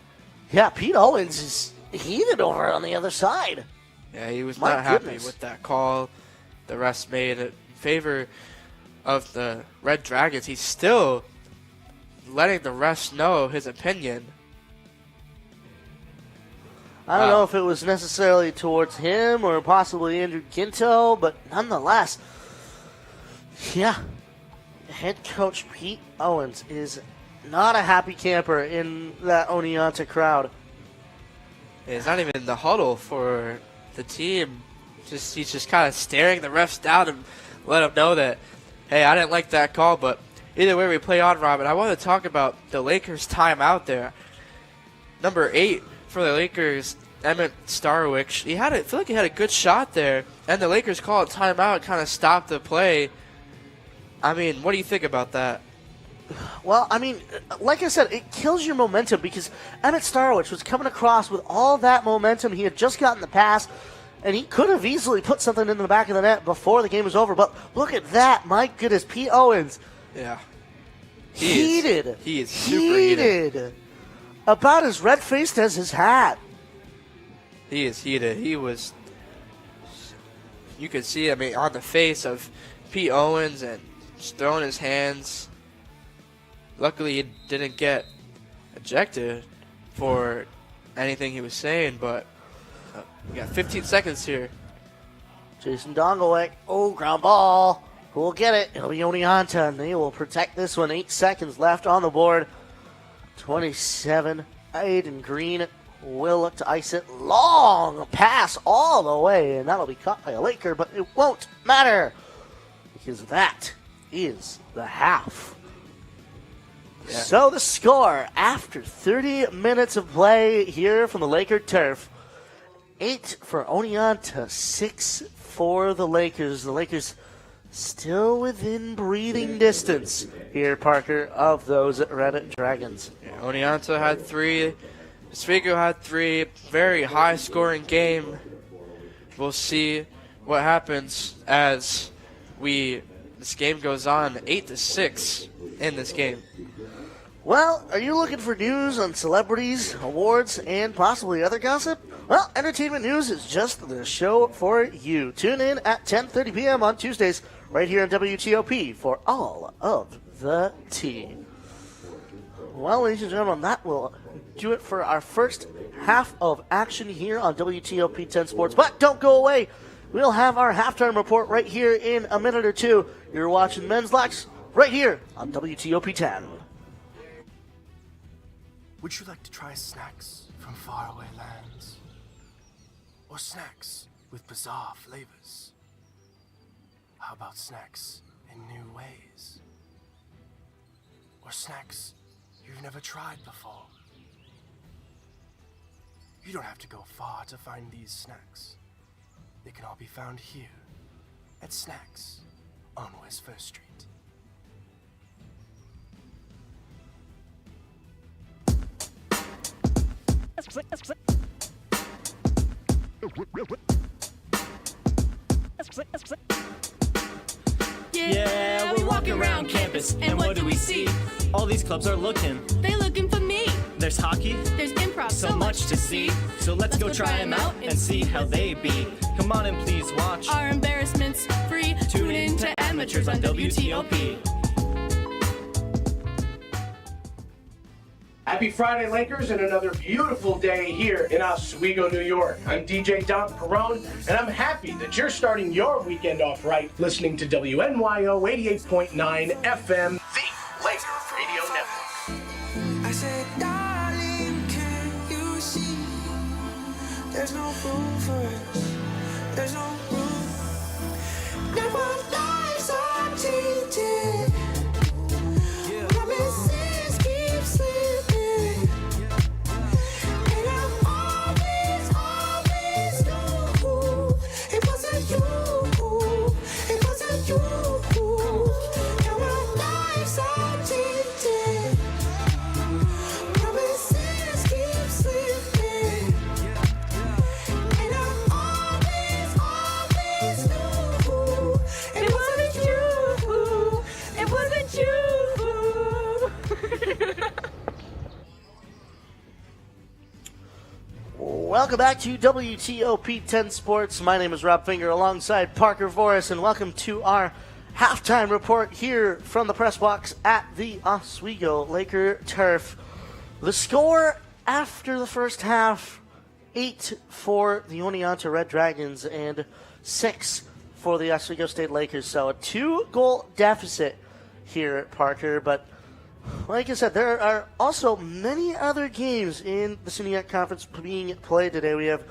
Yeah, Pete Owens is heated over on the other side. Yeah, he was not happy with that call the refs made in favor of the Red Dragons. He's still letting the refs know his opinion. I don't know if it was necessarily towards him or possibly Andrew Ginto, but nonetheless, yeah, head coach Pete Owens is not a happy camper in that Oneonta crowd. It's not even the huddle for the team. He's just kind of staring the refs down and let them know that, hey, I didn't like that call, but either way we play on, Robin. I want to talk about the Lakers' time out there. Number 8 for the Lakers, Emmett Starwich. I feel like he had a good shot there, and the Lakers call it timeout and kind of stop the play. I mean, what do you think about that? Well, I mean, like I said, it kills your momentum because Emmett Starwich was coming across with all that momentum. He had just gotten the pass, and he could have easily put something in the back of the net before the game was over. But look at that. My goodness, Pete Owens. Yeah. He is super heated. About as red-faced as his hat. He is heated. You could see, on the face of Pete Owens and just throwing his hands. Luckily, he didn't get ejected for anything he was saying, but we got 15 seconds here. Jason Dongelwick. Oh, ground ball. Who will get it? It'll be Oneonta, and they will protect this one. 8 seconds left on the board. 27. Aiden Green will look to ice it. Long pass all the way, and that'll be caught by a Laker, but it won't matter because that is the half. Yeah. So the score after 30 minutes of play here from the Laker turf. 8 for Oneonta, 6 for the Lakers. The Lakers still within breathing distance here, Parker, of those Red Dragons. Yeah, Oneonta had 3. Oswego had 3. Very high-scoring game. We'll see what happens as this game goes on. 8-6 in this game. Well, are you looking for news on celebrities, awards, and possibly other gossip? Well, Entertainment News is just the show for you. Tune in at 10:30 p.m. on Tuesdays right here on WTOP for all of the tea. Well, ladies and gentlemen, that will do it for our first half of action here on WTOP 10 Sports. But don't go away. We'll have our halftime report right here in a minute or two. You're watching Men's Lax right here on WTOP 10. Would you like to try snacks from faraway lands? Or snacks with bizarre flavors? How about snacks in new ways? Or snacks you've never tried before? You don't have to go far to find these snacks. They can all be found here at Snacks on West 1st Street. Yeah, we're walking around campus, and what do we see? All these clubs are looking. They looking for me. There's hockey. There's improv. So much to see. So let's go try them out and see how they be. Come on and please watch. Our embarrassments free. Tune in to Amateurs on WTOP. Happy Friday, Lakers, and another beautiful day here in Oswego, New York. I'm DJ Don Perone, and I'm happy that you're starting your weekend off right listening to WNYO 88.9 FM, the Laker Radio Network. I said, darling, could There's no room for us. There's no room. Now our lives are changing. Promises keep slipping. And I always knew it wasn't you. It wasn't you. Now our lives are changing. Promises keep slipping. And I always knew it wasn't you. It wasn't you. Welcome back to WTOP 10 Sports. My name is Rob Finger alongside Parker Forrest, and welcome to our halftime report here from the press box at the Oswego Laker turf. The score after the first half, 8 for the Oneonta Red Dragons and 6 for the Oswego State Lakers. So a 2-goal deficit here, Parker, but like I said, there are also many other games in the SUNY Conference being played today. We have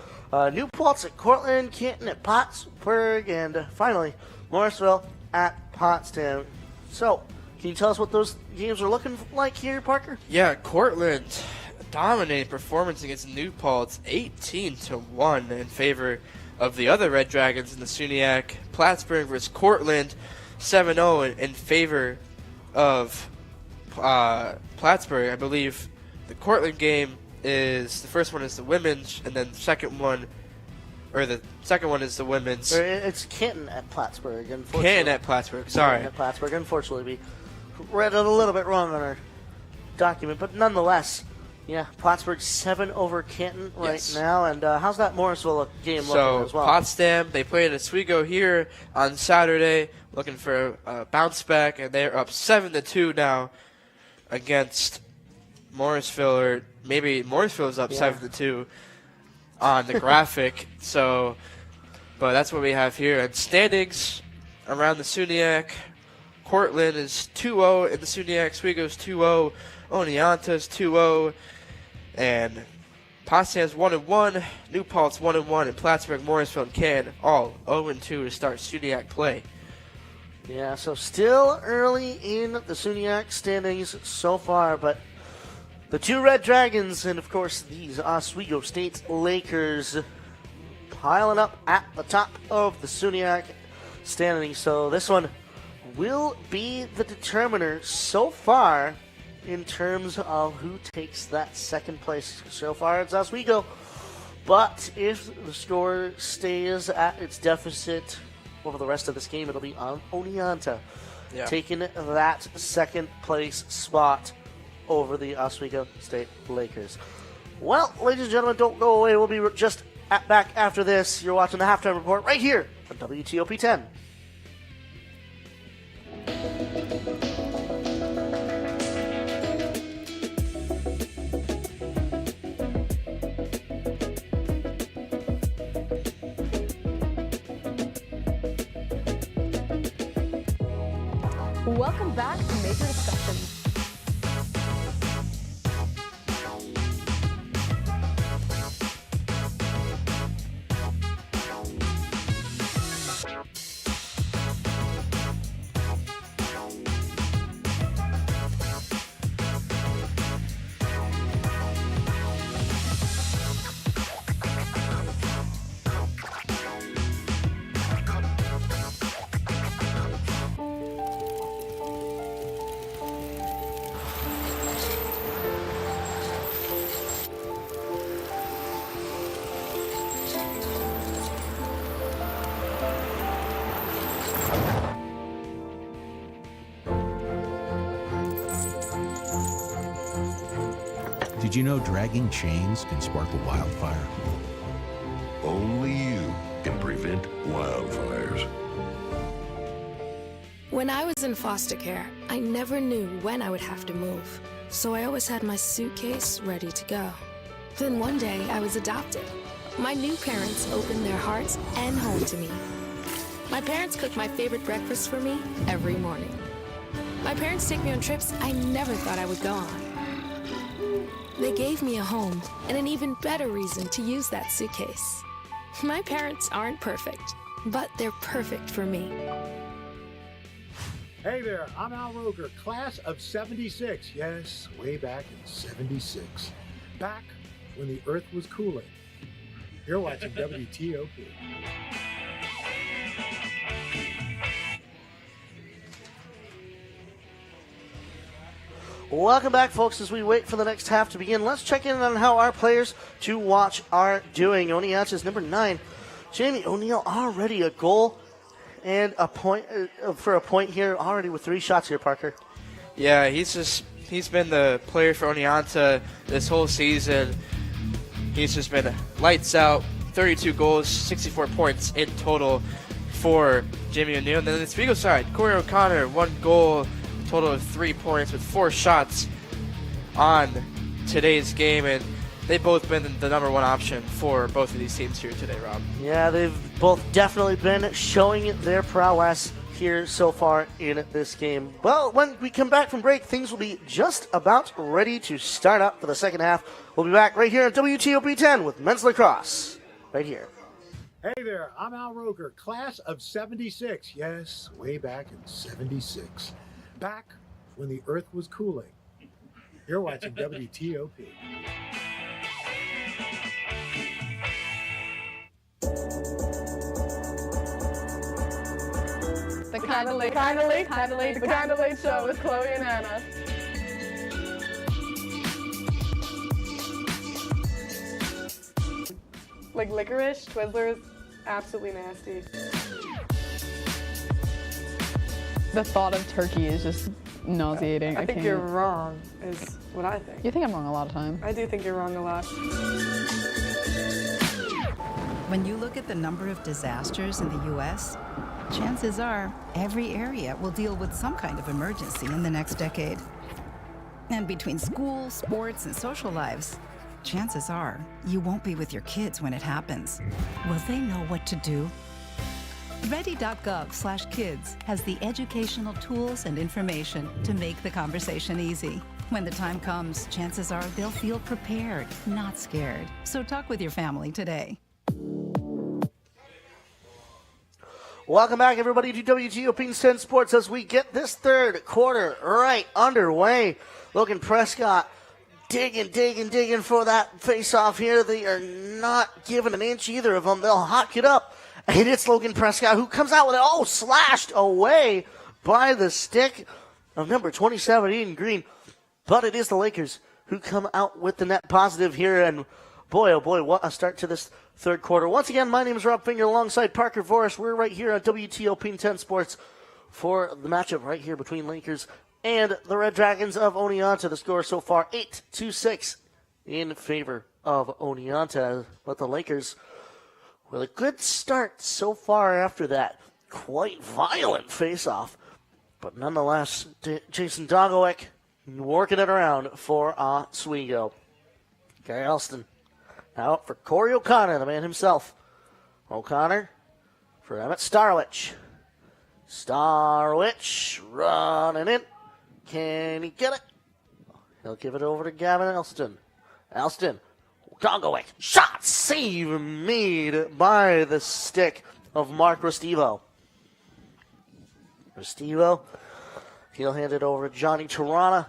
New Paltz at Cortland, Canton at Pottsburg, and finally Morrisville at Potsdam. So, can you tell us what those games are looking like here, Parker? Yeah, Cortland dominating performance against New Paltz, 18-1 in favor of the other Red Dragons in the SUNYAC. Plattsburgh versus Cortland, 7-0 in favor of Plattsburgh. I believe the Cortland game is, the first one is the women's, and then the second one is the women's. It's Canton at Plattsburgh, unfortunately. Canton at Plattsburgh, sorry. Canton at Plattsburgh. Unfortunately, we read it a little bit wrong on our document, but nonetheless, yeah, Plattsburgh 7 over Canton right now. And how's that Morrisville game looking as well? Potsdam, they played at Oswego here on Saturday, looking for a bounce back, and they're up 7-2 now against Morrisville, or maybe Morrisville's up 7-2 on the graphic. So, but that's what we have here. And standings around the SUNYAC, Cortland is 2-0 in the SUNYAC, Oswego's 2-0, Oneonta's 2-0, and Potsdam's 1-1, New Paltz 1-1, and Plattsburgh, Morrisville, and Canton all 0-2 to start SUNYAC play. Yeah, so still early in the SUNYAC standings so far, but the two Red Dragons and, of course, these Oswego State Lakers piling up at the top of the SUNYAC standings. So this one will be the determiner so far in terms of who takes that second place. So far it's Oswego, but if the score stays at its deficit over the rest of this game, it'll be on Oneonta taking that second place spot over the Oswego State Lakers. Well, ladies and gentlemen, don't go away. We'll be just back after this. You're watching the halftime report right here on WTOP 10. Welcome back to Major Discussion. Did you know dragging chains can spark a wildfire? Only you can prevent wildfires. When I was in foster care, I never knew when I would have to move, so I always had my suitcase ready to go. Then one day, I was adopted. My new parents opened their hearts and home to me. My parents cook my favorite breakfast for me every morning. My parents take me on trips I never thought I would go on. They gave me a home and an even better reason to use that suitcase. My parents aren't perfect, but they're perfect for me. Hey there, I'm Al Roker, class of 76. Yes, way back in 76. Back when the earth was cooling. You're watching WTOP. Welcome back, folks. As we wait for the next half to begin, let's check in on how our players to watch are doing. Oneonta's number 9, Jamie O'Neill, already a goal and a point for a point here, already with 3 shots here, Parker. Yeah, he's been the player for Oneonta this whole season. He's just been lights out, 32 goals, 64 points in total for Jamie O'Neill. And then on the Oswego side, Corey O'Connor, 1 goal, total of 3 points with 4 shots on today's game, and they've both been the number 1 option for both of these teams here today, Rob. Yeah, they've both definitely been showing their prowess here so far in this game. Well, when we come back from break, things will be just about ready to start up for the second half. We'll be back right here on WTOP 10 with men's lacrosse, right here. Hey there, I'm Al Roker, class of 76. Yes, way back in 76. Back when the earth was cooling. You're watching WTOP. The Kinda Late Show with Chloe and Anna. Like licorice, Twizzlers, absolutely nasty. The thought of turkey is just nauseating. I think you're wrong, is what I think. You think I'm wrong a lot of time. I do think you're wrong a lot. When you look at the number of disasters in the U.S., chances are every area will deal with some kind of emergency in the next decade. And between school, sports, and social lives, chances are you won't be with your kids when it happens. Will they know what to do? Ready.gov/kids has the educational tools and information to make the conversation easy. When the time comes, chances are they'll feel prepared, not scared. So talk with your family today. Welcome back, everybody, to WTOP 10 Sports as we get this third quarter right underway. Logan Prescott digging for that face-off here. They are not giving an inch, either of them. They'll hock it up. And it's Logan Prescott who comes out with it. Slashed away by the stick of number 27, Eden Green. But it is the Lakers who come out with the net positive here. And boy, oh boy, what a start to this third quarter. Once again, my name is Rob Finger alongside Parker Voris. We're right here on WTOP 10 Sports for the matchup right here between Lakers and the Red Dragons of Oneonta. The score so far 8-6 in favor of Oneonta. But the Lakers with a good start so far after that quite violent face-off. But nonetheless, Jason Dogowek working it around for Oswego. Gary Elston now up for Corey O'Connor, the man himself. O'Connor for Emmett Starwich. Starwich running in. Can he get it? He'll give it over to Gavin Elston. Elston. Dogowek. Shot save made by the stick of Mark Restivo. Restivo. He'll hand it over to Johnny Tirana.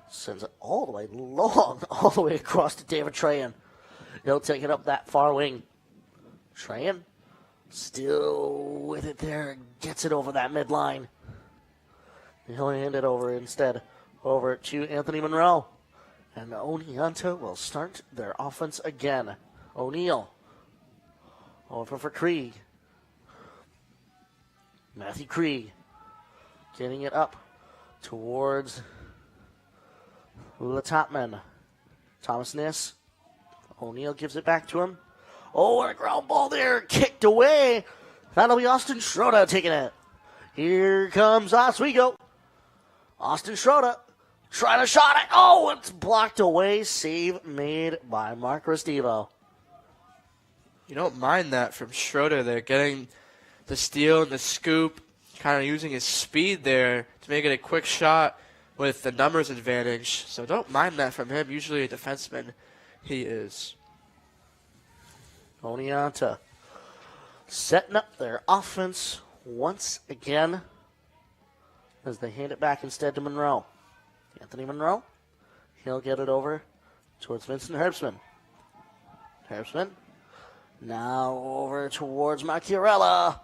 Sends it all the way long, all the way across to David Trahan. He'll take it up that far wing. Trahan still with it there. Gets it over that midline. He'll hand it over instead over to Anthony Monroe. And Oneonta will start their offense again. O'Neill over for Krieg. Matthew Krieg getting it up towards Ula Topman. Thomas Niss. O'Neill gives it back to him. Oh, and a ground ball there. Kicked away. That'll be Austin Schroeder taking it. Here comes Oswego. Austin Schroeder trying to shot it. Oh, it's blocked away. Save made by Mark Restivo. You don't mind that from Schroeder there, getting the steal and the scoop, kind of using his speed there to make it a quick shot with the numbers advantage, so don't mind that from him. Usually a defenseman, he is. Oneonta setting up their offense once again as they hand it back instead to Monroe. Anthony Monroe, he'll get it over towards Vincent Herbstman. Herbstman, now over towards Macchiarella.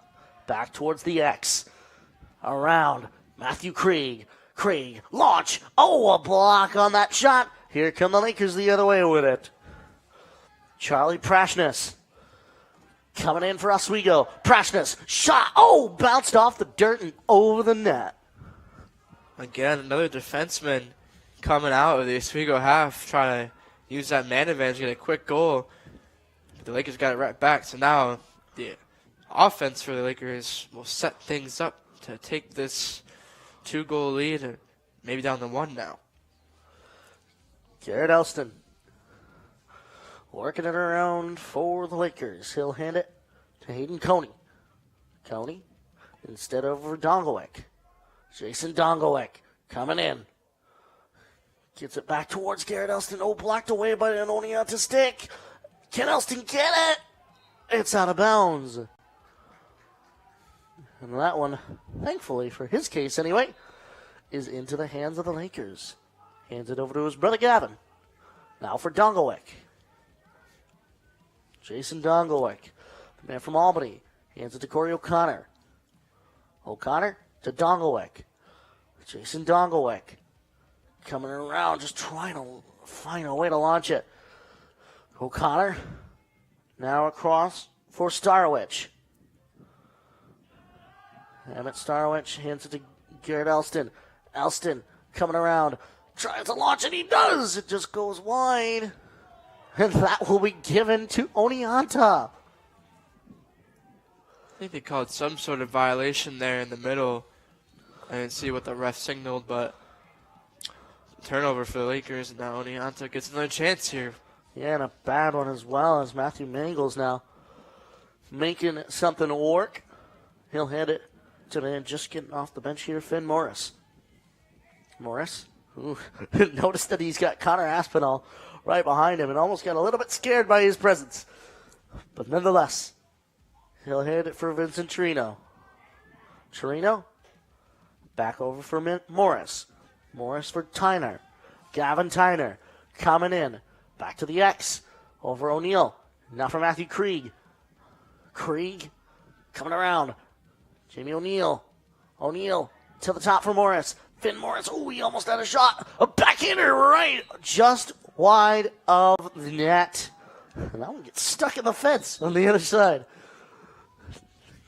Back towards the X. Around Matthew Krieg. Krieg, launch. Oh, a block on that shot. Here come the Lakers the other way with it. Charlie Prashness coming in for Oswego. Prashness, shot. Oh, bounced off the dirt and over the net. Again, another defenseman coming out of the Oswego half, trying to use that man advantage to get a quick goal. But the Lakers got it right back, so now the offense for the Lakers will set things up to take this 2-goal lead, and maybe down to 1 now. Garrett Elston working it around for the Lakers. He'll hand it to Hayden Coney. Coney instead of Dongowick. Jason Dongowick coming in. Gets it back towards Garrett Elston. Oh, blocked away by an Oneonta stick. Can Elston get it? It's out of bounds. And that one, thankfully for his case anyway, is into the hands of the Lakers. Hands it over to his brother Gavin. Now for Dongowick. Jason Dongowick, the man from Albany, hands it to Corey O'Connor. O'Connor to Dongowick. Jason Dongowick coming around, just trying to find a way to launch it. O'Connor now across for Starowich. Emmett Starowich hands it to Garrett Elston. Elston coming around, tries to launch it. He does. It just goes wide. And that will be given to Oneonta. I think they called some sort of violation there in the middle. I didn't see what the ref signaled, but turnover for the Lakers, and now Oneonta gets another chance here. Yeah, and a bad one as well, as Matthew Mangles now making something work. He'll hand it to the man just getting off the bench here, Finn Morris. Morris, who noticed that he's got Connor Aspinall right behind him and almost got a little bit scared by his presence. But nonetheless, he'll hand it for Vincent Trino. Trino, back over for Morris. Morris for Tyner. Gavin Tyner coming in. Back to the X. Over O'Neill. Now for Matthew Krieg. Krieg coming around. Jamie O'Neill. O'Neill to the top for Morris. Finn Morris. Oh, he almost had a shot. A backhander right just wide of the net. And that one gets stuck in the fence on the other side.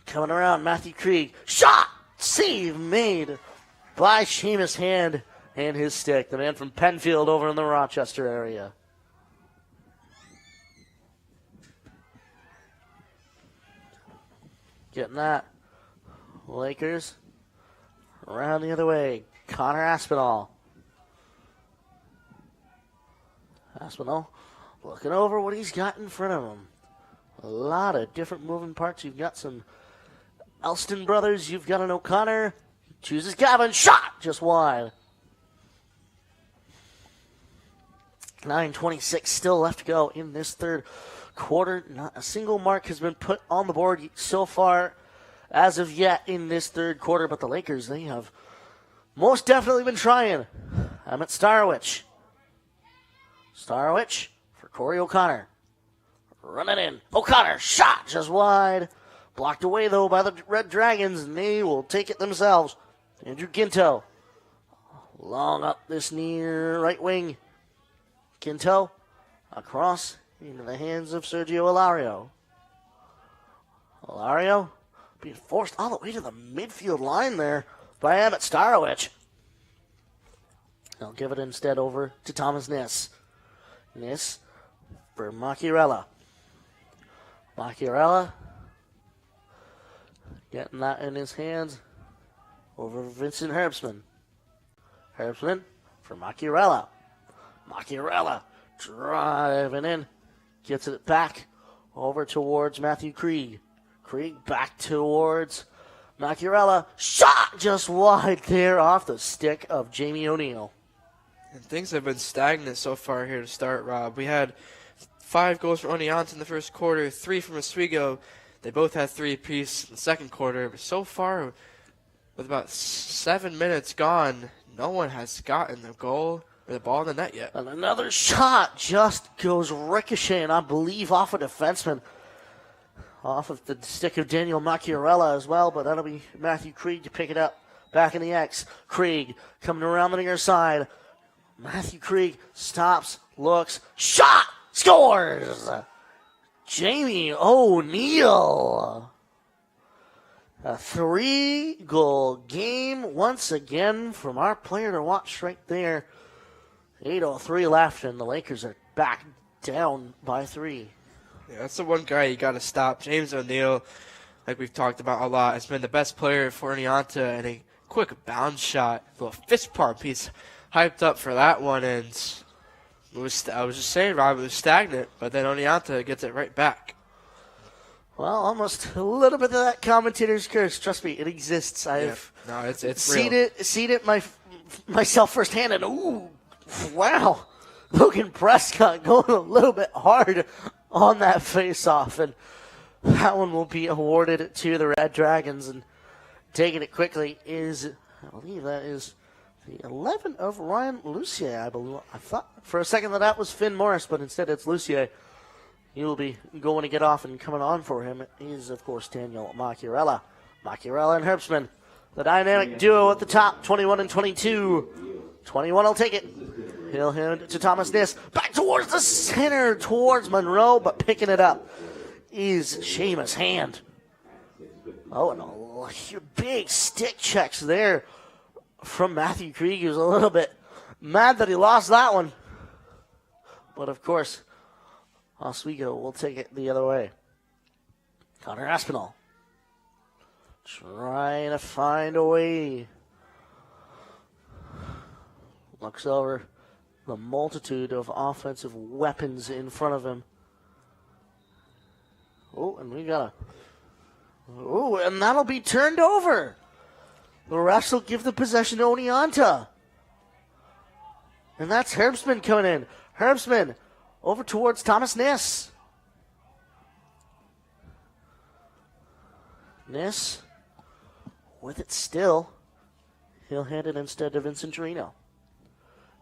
Coming around, Matthew Krieg. Shot! Save made by Seamus Hand and his stick. The man from Penfield over in the Rochester area. Getting that. Lakers around the other way. Connor Aspinall. Aspinall looking over what he's got in front of him. A lot of different moving parts. You've got some Elston brothers. You've got an O'Connor. Chooses Gavin. Shot! Just wide. 9:26 still left to go in this third quarter. Not a single mark has been put on the board so far as of yet in this third quarter. But the Lakers, they have most definitely been trying. I'm at Starowich. Starowich for Corey O'Connor. Running in. O'Connor, shot just wide. Blocked away, though, by the Red Dragons, and they will take it themselves. Andrew Ginto. Long up this near right wing. Ginto across into the hands of Sergio Ilario. Ilario being forced all the way to the midfield line there by Emmett Starowich. They'll give it instead over to Thomas Niss. Niss for Macchiarella. Macchiarella getting that in his hands over Vincent Herbstman. Herbstman for Macchiarella. Macchiarella driving in. Gets it back over towards Matthew Krieg. Krieg back towards Machiarella shot just wide there off the stick of Jamie O'Neal. And things have been stagnant so far here to start, Rob. We had 5 goals for Oneonta in the first quarter, 3 from Oswego. They both had 3 apiece in the second quarter. But so far, with about 7 minutes gone, no one has gotten the goal or the ball in the net yet. And another shot just goes ricocheting, I believe, off a defenseman. Off of the stick of Daniel Machiarella as well, but that'll be Matthew Krieg to pick it up. Back in the X. Krieg coming around the near side. Matthew Krieg stops, looks, shot, scores! Jamie O'Neal. A 3-goal game once again from our player to watch right there. 8:03 left, and the Lakers are back down by 3. Yeah, that's the one guy you got to stop. James O'Neal, like we've talked about a lot, has been the best player for Oneonta, and a quick bounce shot, a little fist pump. He's hyped up for that one, and I was just saying, Rob, it was stagnant, but then Oneonta gets it right back. Well, almost a little bit of that commentator's curse. Trust me, it exists. I've seen it myself firsthand, and ooh, wow, Logan Prescott going a little bit hard on that face-off, and that one will be awarded to the Red Dragons, and taking it quickly is, I believe that is the 11 of Ryan Lucier, I believe. I thought for a second that was Finn Morris, but instead it's Lucier. He will be going to get off, and coming on for him is, of course, Daniel Machiarella. Machiarella and Herbstman, the dynamic duo at the top, 21 and 22. 21 will take it. He'll hand it to Thomas Niss. Back towards the center, towards Monroe, but picking it up is Seamus Hand. Oh, and a big stick checks there from Matthew Krieg, who's a little bit mad that he lost that one. But, of course, Oswego will take it the other way. Connor Aspinall trying to find a way. Looks over the multitude of offensive weapons in front of him. Oh, and we got and that'll be turned over. The refs will give the possession to Oneonta. And that's Herbstman coming in. Herbstman over towards Thomas Niss. Niss with it still. He'll hand it instead to Vincent Torino.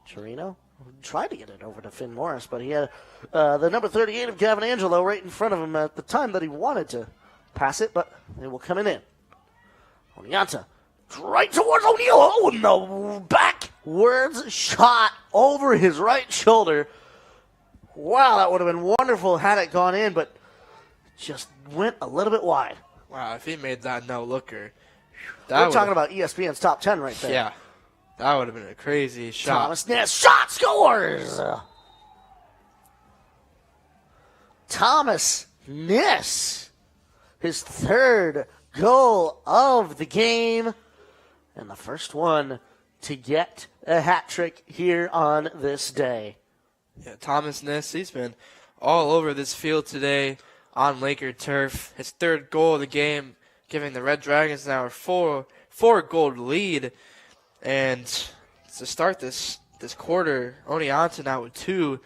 Torino tried to get it over to Finn Morris, but he had the number 38 of Gavin Angelo right in front of him at the time that he wanted to pass it, but they will come in. Oneonta right towards O'Neal. Oh, and the backwards shot over his right shoulder. Wow, that would have been wonderful had it gone in, but just went a little bit wide. Wow, if he made that no-looker. We're talking about ESPN's top 10 right there. Yeah, that would have been a crazy shot. Thomas Niss, shot, scores! Thomas Niss, his 3rd goal of the game, and the first one to get a hat trick here on this day. Yeah, Thomas Niss, he's been all over this field today on Laker turf. His 3rd goal of the game, giving the Red Dragons now a 4-goal lead. And to start this quarter, Oneonta now with 2,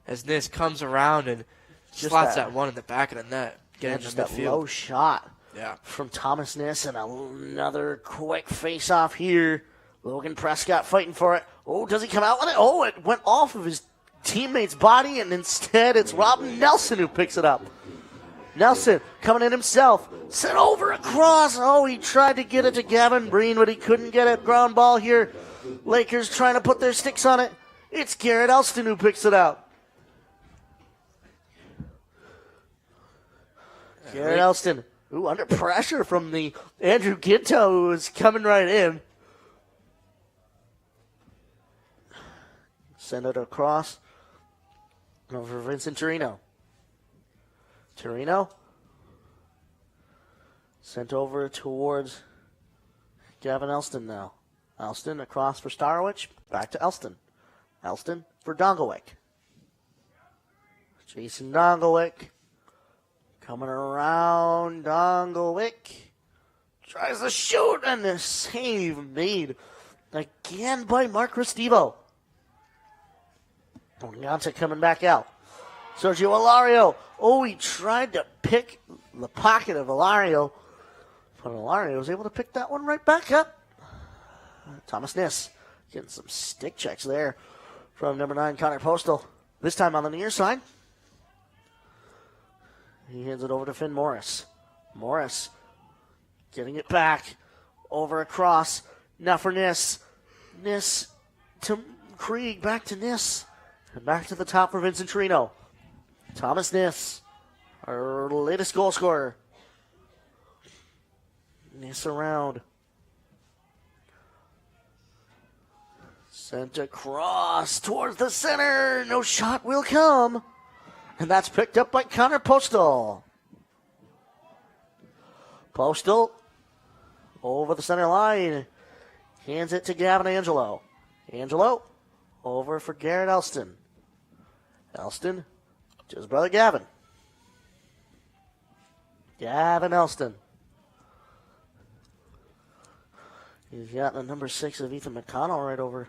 as Niss comes around and slots that one in the back of the net, getting to midfield. That low shot Yeah. from Thomas Niss, and another quick face-off here. Logan Prescott fighting for it. Oh, does he come out with it? Oh, it went off of his teammate's body, and instead it's Rob Nelson who picks it up. Nelson coming in himself. Sent over across. Oh, he tried to get it to Gavin Breen, but he couldn't get it. Ground ball here. Lakers trying to put their sticks on it. It's Garrett Elston who picks it out. Garrett Elston. Ooh, under pressure from the Andrew Ginto, who is coming right in. Send it across. Over Vincent Torino. Torino. Sent over towards Gavin Elston now. Elston across for Starowich. Back to Elston. Elston for Dongowick. Jason Dongowick. Coming around Dongowick. Tries to shoot, and the save made again by Mark Restivo. Oneonta coming back out. Sergio Ilario. Oh, he tried to pick the pocket of Ilario, but Ilario was able to pick that one right back up. Thomas Niss getting some stick checks there from number 9, Connor Postal. This time on the near side. He hands it over to Finn Morris. Morris getting it back. Over across. Now for Niss. Niss to Krieg. Back to Niss. And back to the top for Vincent Trino. Thomas Niss, our latest goal scorer. Niss around. Sent across towards the center. No shot will come. And that's picked up by Connor Postal. Postal over the center line. Hands it to Gavin Angelo. Angelo over for Garrett Elston. Elston to his brother Gavin. Gavin Elston. He's got the number 6 of Ethan McConnell right over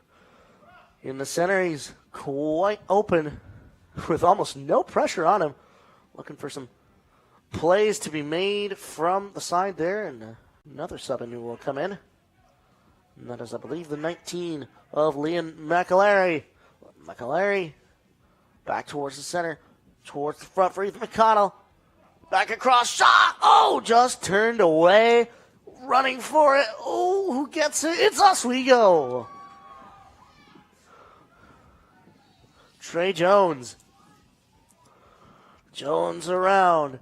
in the center. He's quite open with almost no pressure on him. Looking for some plays to be made from the side there. And another sub in will come in. And that is, I believe, the 19 of Liam McAlary. McAlary back towards the center. Towards the front for Ethan McConnell. Back across. Shot! Oh, just turned away. Running for it. Oh, who gets it? It's Oswego. Trey Jones. Jones around.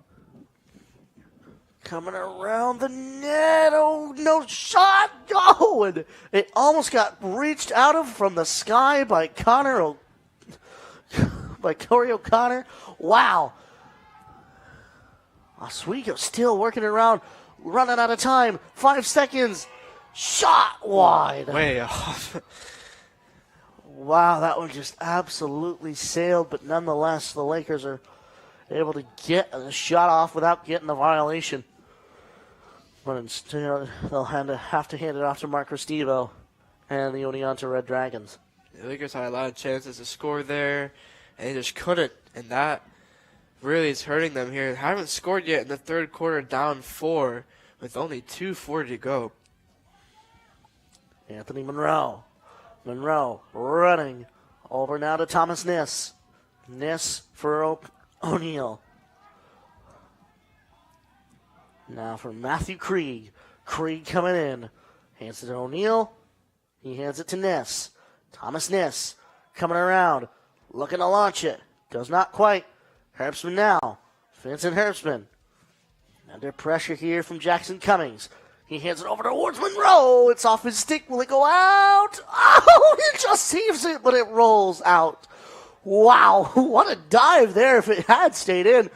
Coming around the net. Oh, no shot. Oh, and it almost got reached out of from the sky by Corey O'Connor. Wow. Oswego still working around. Running out of time. 5 seconds. Shot wide. Way off. Wow, that one just absolutely sailed, but nonetheless, the Lakers are able to get a shot off without getting the violation. But instead, they'll have to hand it off to Mark Restivo and the Oneonta Red Dragons. The Lakers had a lot of chances to score there, and they just couldn't, and that really is hurting them here. They haven't scored yet in the third quarter, down 4 with only 2:40 to go. Anthony Monroe. Monroe running over now to Thomas Niss. Niss for O'Neal. Now for Matthew Krieg. Krieg coming in. Hands it to O'Neal. He hands it to Niss. Thomas Niss coming around. Looking to launch it. Does not quite. Herbstman now. Vincent Herbstman. Under pressure here from Jackson Cummings. He hands it over towards Monroe. It's off his stick. Will it go out? Oh, he just saves it, but it rolls out. Wow, what a dive there. If it had stayed in,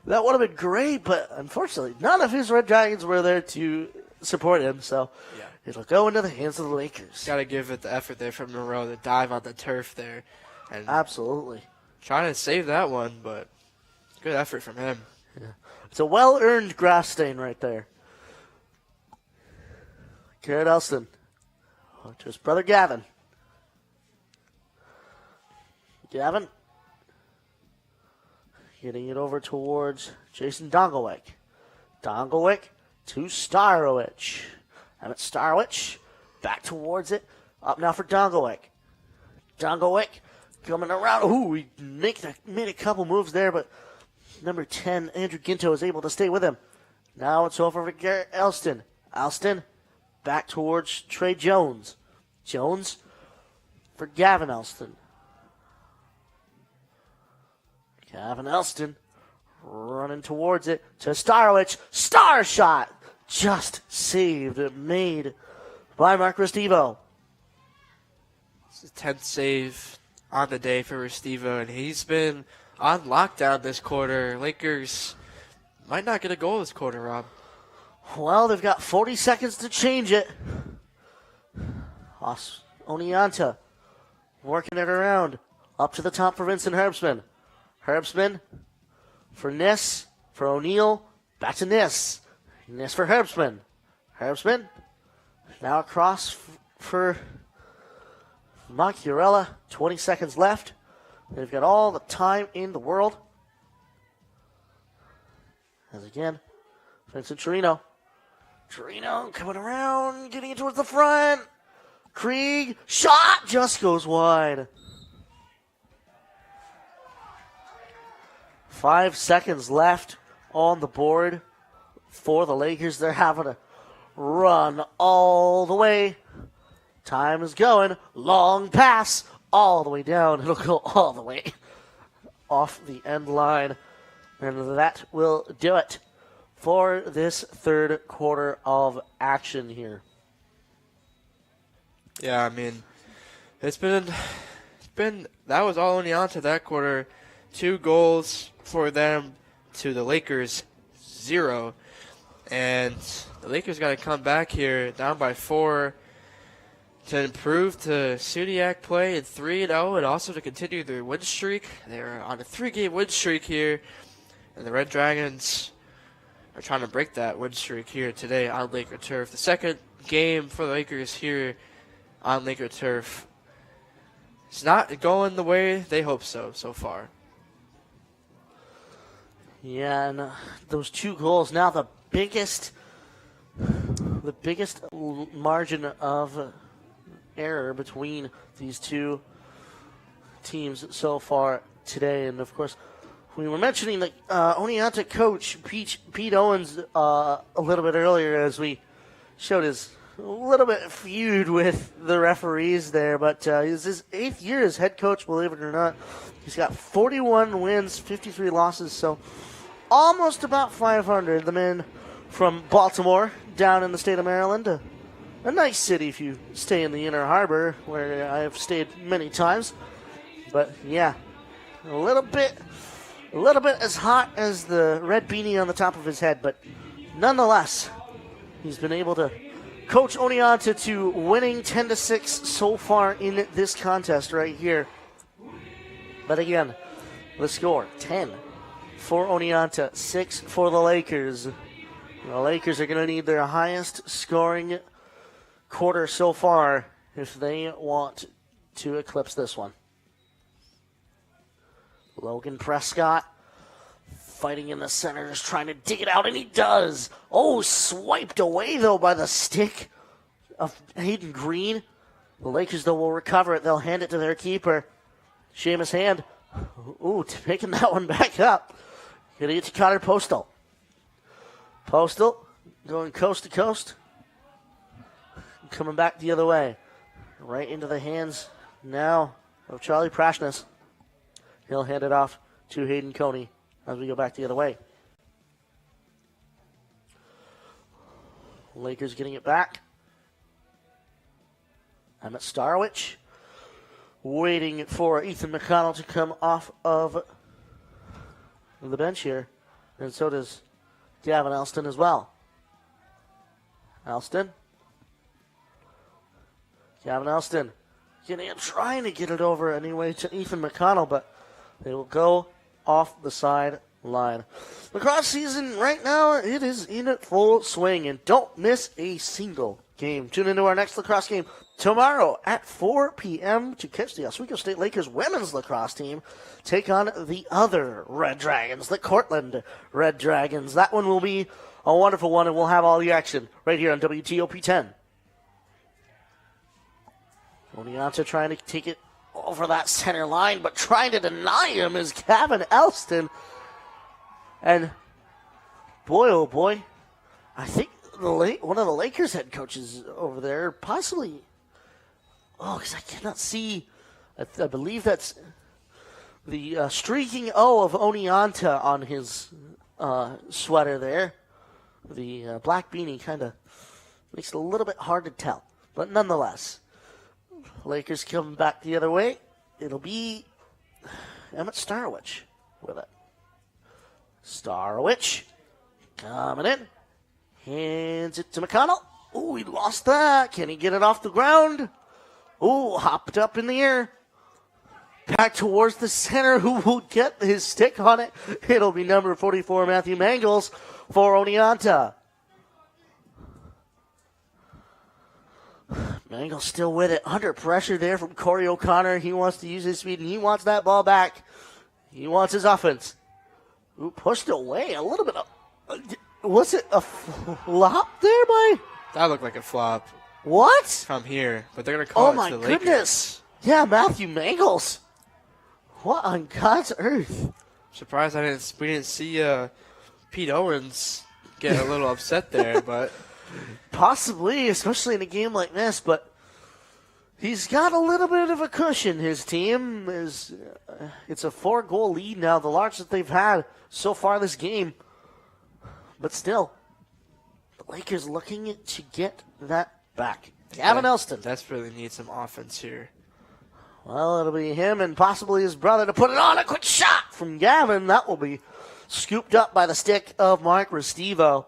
that would have been great. But unfortunately, none of his Red Dragons were there to support him. So it'll go into the hands of the Lakers. Got to give it the effort there from Monroe to dive on the turf there. And absolutely. Trying to save that one, but good effort from him. Yeah. It's a well-earned grass stain right there. Garrett Elston to his brother Gavin. Gavin getting it over towards Jason Dongowick. Dongowick to Starowicz. Emmett Starowicz back towards it. Up now for Dongowick. Dongowick coming around. Ooh, he made a couple moves there, but number 10, Andrew Ginto, is able to stay with him. Now it's over for Garrett Elston. Elston back towards Trey Jones. Jones for Gavin Elston. Gavin Elston running towards it to Starowicz. Star shot! Just saved and made by Mark Restivo. It's the 10th save on the day for Restivo, and he's been on lockdown this quarter. Lakers might not get a goal this quarter, Rob. Well, they've got 40 seconds to change it. Oneonta working it around. Up to the top for Vincent Herbstman. Herbstman for Niss, for O'Neal. Back to Niss. Niss for Herbstman. Curve spin. Now across for Macchiarella. 20 seconds left. They've got all the time in the world. As again, Vincent Torino. Torino coming around, getting it towards the front. Krieg, shot, just goes wide. 5 seconds left on the board for the Lakers. They're having to run all the way. Time is going. Long pass all the way down. It'll go all the way off the end line. And that will do it for this third quarter of action here. Yeah, I mean, it's been that was all Oneonta that quarter. 2 goals for them to the Lakers 0. And the Lakers got to come back here down by 4 to improve to SUNY play in 3-0 and also to continue their win streak. They're on a 3-game win streak here, and the Red Dragons are trying to break that win streak here today on Laker turf. The second game for the Lakers here on Laker turf. It's not going the way they hope so far. Yeah, and those 2 goals, now the biggest margin of error between these two teams so far today. And of course, we were mentioning the Oneonta coach Pete Owens a little bit earlier as we showed his a little bit feud with the referees there, but it's his 8th year as head coach, believe it or not. He's got 41 wins, 53 losses, so almost about 500. The man from Baltimore, down in the state of Maryland, a nice city if you stay in the Inner Harbor, where I have stayed many times. But yeah, a little bit as hot as the red beanie on the top of his head, but nonetheless, he's been able to coach Oneonta to winning 10-6 so far in this contest right here. But again, the score 10 for Oneonta, 6 for the Lakers. The Lakers are going to need their highest scoring quarter so far if they want to eclipse this one. Logan Prescott fighting in the center, just trying to dig it out, and he does. Oh, swiped away, though, by the stick of Hayden Green. The Lakers, though, will recover it. They'll hand it to their keeper, Seamus Hand. Ooh, picking that one back up. Gonna get to Connor Postal. Postal going coast to coast. Coming back the other way. Right into the hands now of Charlie Prashness. He'll hand it off to Hayden Coney as we go back the other way. Lakers getting it back. Emmett Starwich waiting for Ethan McConnell to come off of the bench here. And so does Gavin Elston as well. Gavin Elston trying to get it over anyway to Ethan McConnell, but they will go off the sideline. Lacrosse season right now, it is in full swing, and don't miss a single game. Tune into our next lacrosse game tomorrow at 4 p.m. to catch the Oswego State Lakers women's lacrosse team take on the other Red Dragons, the Cortland Red Dragons. That one will be a wonderful one, and we'll have all the action right here on WTOP 10. Oneonta trying to take it over that center line, but trying to deny him is Gavin Elston. And boy, oh boy, I think one of the Lakers head coaches over there, possibly, because I cannot see, I believe that's the streaking O of Oneonta on his sweater there. The black beanie kind of makes it a little bit hard to tell. But nonetheless, Lakers coming back the other way. It'll be Emmett Starwich with it. Starwich coming in. Hands it to McConnell. Ooh, he lost that. Can he get it off the ground? Ooh, hopped up in the air. Back towards the center. Who will get his stick on it? It'll be number 44, Matthew Mangles for Oneonta. Mangles still with it. Under pressure there from Corey O'Connor. He wants to use his speed, and he wants that ball back. He wants his offense. Ooh, pushed away a little bit. Was it a flop there, by? That looked like a flop. What? From here, but they're going to call it to the Lakers. Oh, my goodness. Yeah, Matthew Mangles. What on God's earth? Surprised we didn't see Pete Owens get a little upset there, but... Possibly, especially in a game like this, but he's got a little bit of a cushion. His team is, it's a 4-goal lead now, the largest that they've had so far this game. But still, the Lakers looking to get that back. Gavin Elston. Desperately needs some offense here. Well, it'll be him and possibly his brother to put it on. A quick shot from Gavin. That will be scooped up by the stick of Mark Restivo.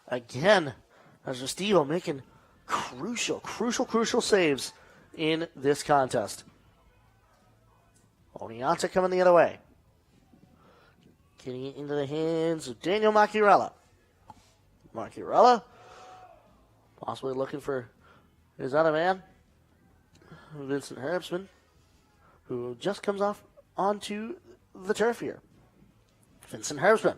Again, as Restivo making crucial saves in this contest. Oneonta coming the other way. Getting it into the hands of Daniel Macchiarella. Macchiarella possibly looking for his other man, Vincent Herbstman, who just comes off onto the turf here. Vincent Herbstman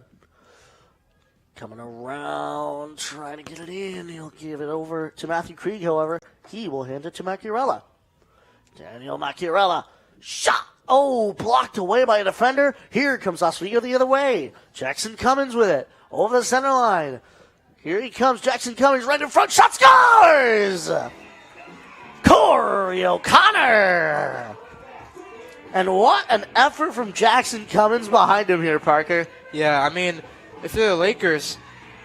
coming around, trying to get it in. He'll give it over to Matthew Krieg, however. He will hand it to Macchiarella. Daniel Macchiarella. Shot! Oh, blocked away by a defender. Here comes Oswego the other way. Jackson Cummins with it. Over the center line. Here he comes. Jackson Cummins right in front. Shot, scores! Corey O'Connor! And what an effort from Jackson Cummins behind him here, Parker. Yeah, I mean, if you're the Lakers,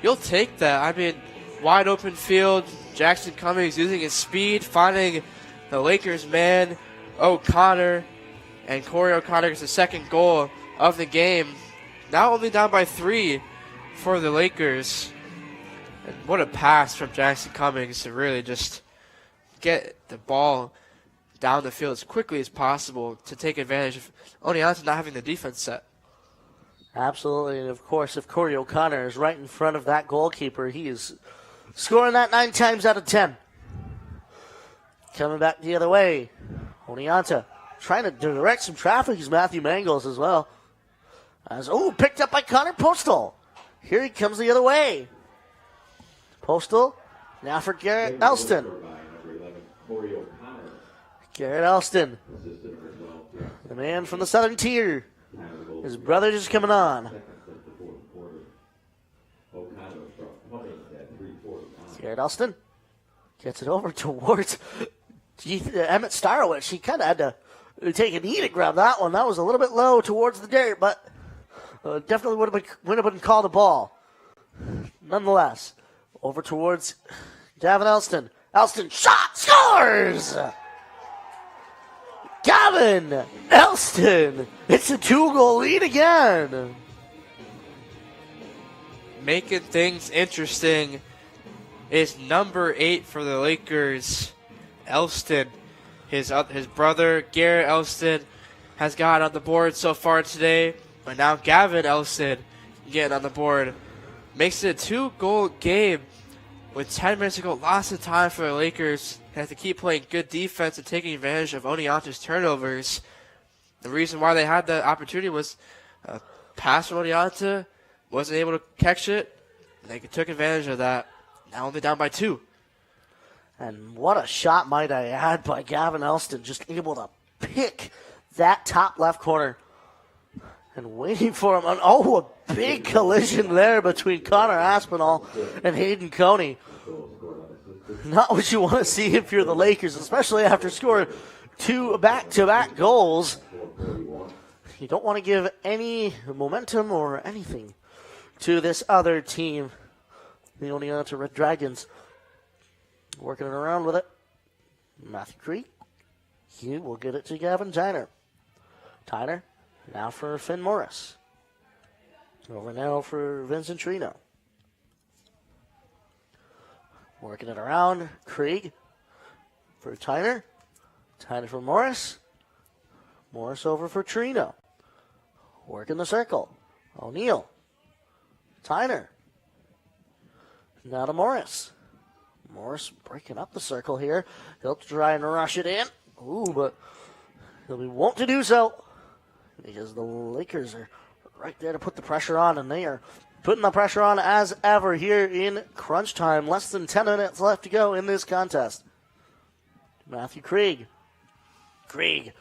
you'll take that. I mean, wide open field, Jackson Cummings using his speed, finding the Lakers man, O'Connor, and Corey O'Connor is the second goal of the game. Now only down by 3 for the Lakers. And what a pass from Jackson Cummings to really just get the ball down the field as quickly as possible to take advantage of Oneonta not having the defense set. Absolutely, and of course, if Corey O'Connor is right in front of that goalkeeper, he is scoring that 9 times out of 10. Coming back the other way, Oneonta trying to direct some traffic is Matthew Mangles as well. Picked up by Connor Postal. Here he comes the other way. Postal, now for Garrett Elston. Garrett Elston, the man from the Southern Tier. His brother just coming on. Garrett Elston gets it over towards Emmett Starowich. He kind of had to take a knee to grab that one. That was a little bit low towards the dirt, but definitely would have been called a ball. Nonetheless, over towards Gavin Elston. Elston shot, scores! Gavin Elston. It's a 2-goal lead again. Making things interesting is number 8 for the Lakers, Elston. His brother, Garrett Elston, has gotten on the board so far today, but now Gavin Elston getting on the board. Makes it a 2-goal game with 10 minutes to go. Lots of time for the Lakers. They have to keep playing good defense and taking advantage of Oneonta's turnovers. The reason why they had that opportunity was a pass from Oneonta, wasn't able to catch it. They took advantage of that. Now only down by 2. And what a shot, might I add, by Gavin Elston. Just able to pick that top left corner. And waiting for him. A big collision there between Connor Aspinall and Hayden Coney. Not what you want to see if you're the Lakers, especially after scoring 2 back-to-back goals. You don't want to give any momentum or anything to this other team. The Oneonta Red Dragons working it around with it. Matthew Creek. He will get it to Gavin Tyner. Tyner now for Finn Morris. Over now for Vincent Trino. Working it around. Krieg for Tyner. Tyner for Morris. Morris over for Trino. Working the circle. O'Neal. Tyner. Now to Morris. Morris breaking up the circle here. He'll try and rush it in. Ooh, but he'll be wont to do so because the Lakers are right there to put the pressure on, and they are putting the pressure on as ever here in crunch time. Less than 10 minutes left to go in this contest. Matthew Krieg. Krieg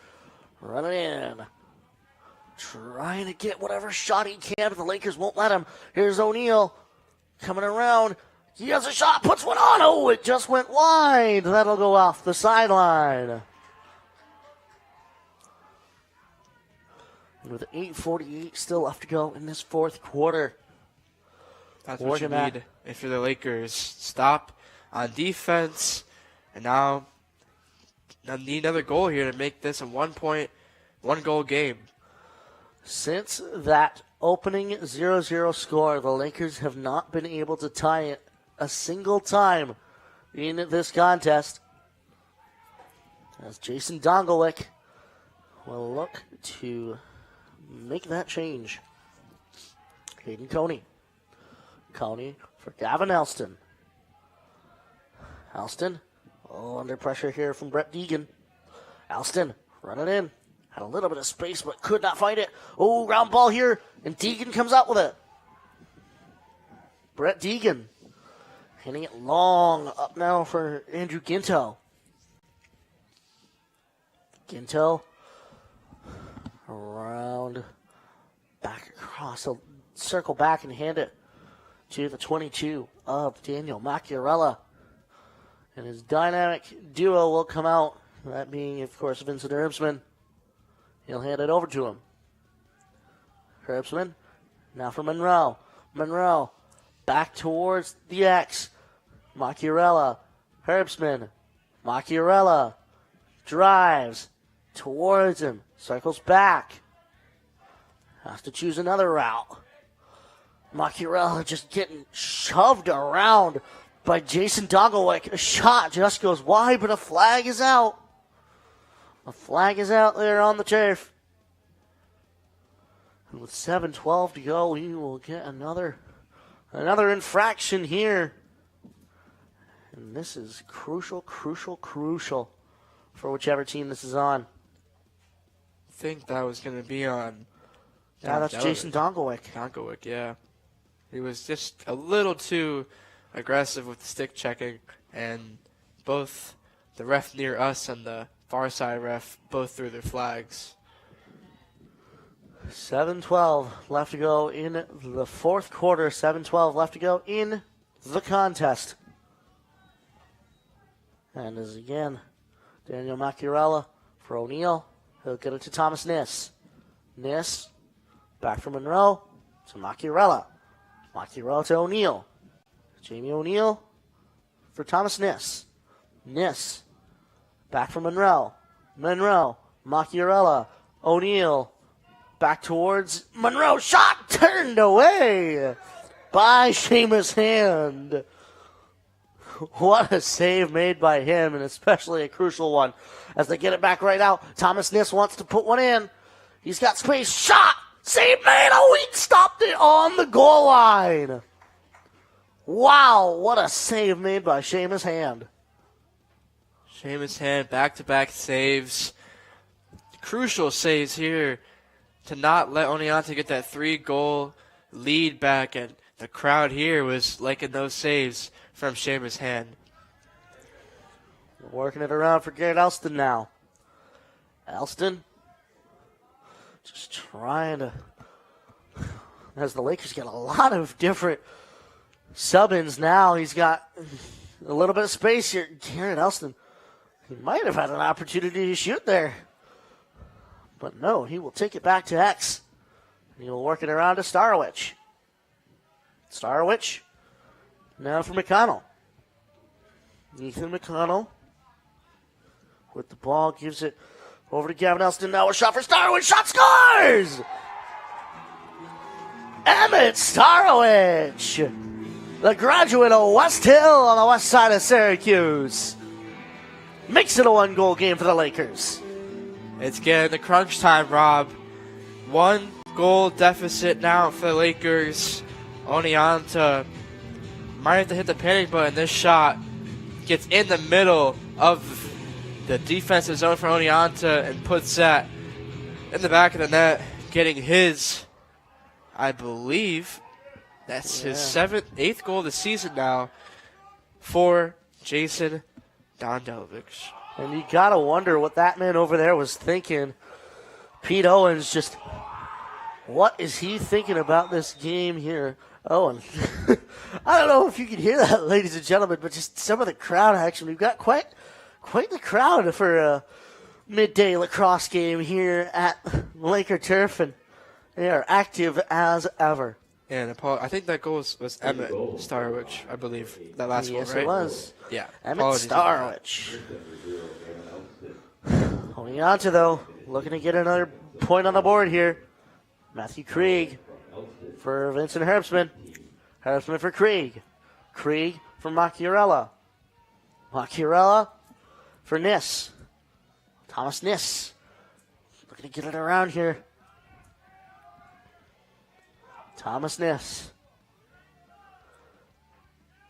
running in. Trying to get whatever shot he can, but the Lakers won't let him. Here's O'Neal coming around. He has a shot, puts one on. Oh, it just went wide. That'll go off the sideline. And with 8:48 still left to go in this fourth quarter. That's what you need if you're the Lakers. Stop on defense. And now need another goal here to make this a 1-goal game. Since that opening 0-0 score, the Lakers have not been able to tie it a single time in this contest. As Jason Dongowick will look to make that change. Hayden Coney. Coney for Gavin Elston. Elston, under pressure here from Brett Deegan. Elston running in. Had a little bit of space, but could not find it. Oh, round ball here, and Deegan comes out with it. Brett Deegan hitting it long up now for Andrew Ginto. Ginto around, back across, he'll circle back and hand it to the 22 of Daniel Macchiarella. And his dynamic duo will come out, that being, of course, Vincent Herbstman. He'll hand it over to him. Herbstman, now for Monroe. Monroe, back towards the X. Macchiarella, Herbstman. Macchiarella drives towards him, circles back. Has to choose another route. Macchiarella just getting shoved around by Jason Dongowick. A shot just goes wide, but a flag is out. A flag is out there on the turf. And with 7:12 to go, we will get another infraction here. And this is crucial for whichever team this is on. I think that was going to be on... Yeah, that's Jason Dongowick. Dongowick, yeah. He was just a little too aggressive with the stick checking, and both the ref near us and the far side ref both threw their flags. 7:12 left to go in the fourth quarter. 7:12 left to go in the contest. And as again, Daniel Macchiarella for O'Neal. He'll get it to Thomas Niss. Niss back from Monroe to Macchiarella. Macchiarella to O'Neal. Jamie O'Neal for Thomas Niss. Niss back from Monroe. Monroe, Macchiarella, O'Neal, back towards Monroe. Shot turned away by Seamus Hand. What a save made by him, and especially a crucial one. As they get it back right out, Thomas Niss wants to put one in. He's got space. Shot! Save made! Oh, he stopped it on the goal line. Wow, what a save made by Seamus Hand. Seamus Hand, back-to-back saves. Crucial saves here to not let Oneonta get that 3-goal lead back, and the crowd here was liking those saves from Seamus Hand. Working it around for Garrett Elston now. Elston just trying to, as the Lakers get a lot of different sub-ins now. He's got a little bit of space here. Garrett Elston, he might have had an opportunity to shoot there. But no, he will take it back to X. And he will work it around to Starowich. Starowich, now for McConnell. Ethan McConnell with the ball, gives it over to Gavin Elston. Now a shot for Starowich. Shot scores! Emmett Starowich, the graduate of West Hill on the west side of Syracuse, makes it a 1-goal game for the Lakers. It's getting the crunch time, Rob. 1-goal deficit now for the Lakers. Oneonta might have to hit the panic button. This shot gets in the middle of the defensive zone for Oneonta and puts that in the back of the net, getting his, I believe, that's his 8th goal of the season now for Jason Dondelovich. And you got to wonder what that man over there was thinking. Pete Owens just, what is he thinking about this game here? Oh, and I don't know if you can hear that, ladies and gentlemen, but just some of the crowd action. We've got quite the crowd for a midday lacrosse game here at Laker Turf, and they are active as ever. And I think that goal was Emmett Starwich, I believe. That last one, right? Yes, it was. Yeah. Emmett Starwich. Oneonta, though, looking to get another point on the board here. Matthew Krieg for Vincent Herbstman. Herbstman for Krieg. Krieg for Macchiarella. Macchiarella for Niss. Thomas Niss. Looking to get it around here. Thomas Niss.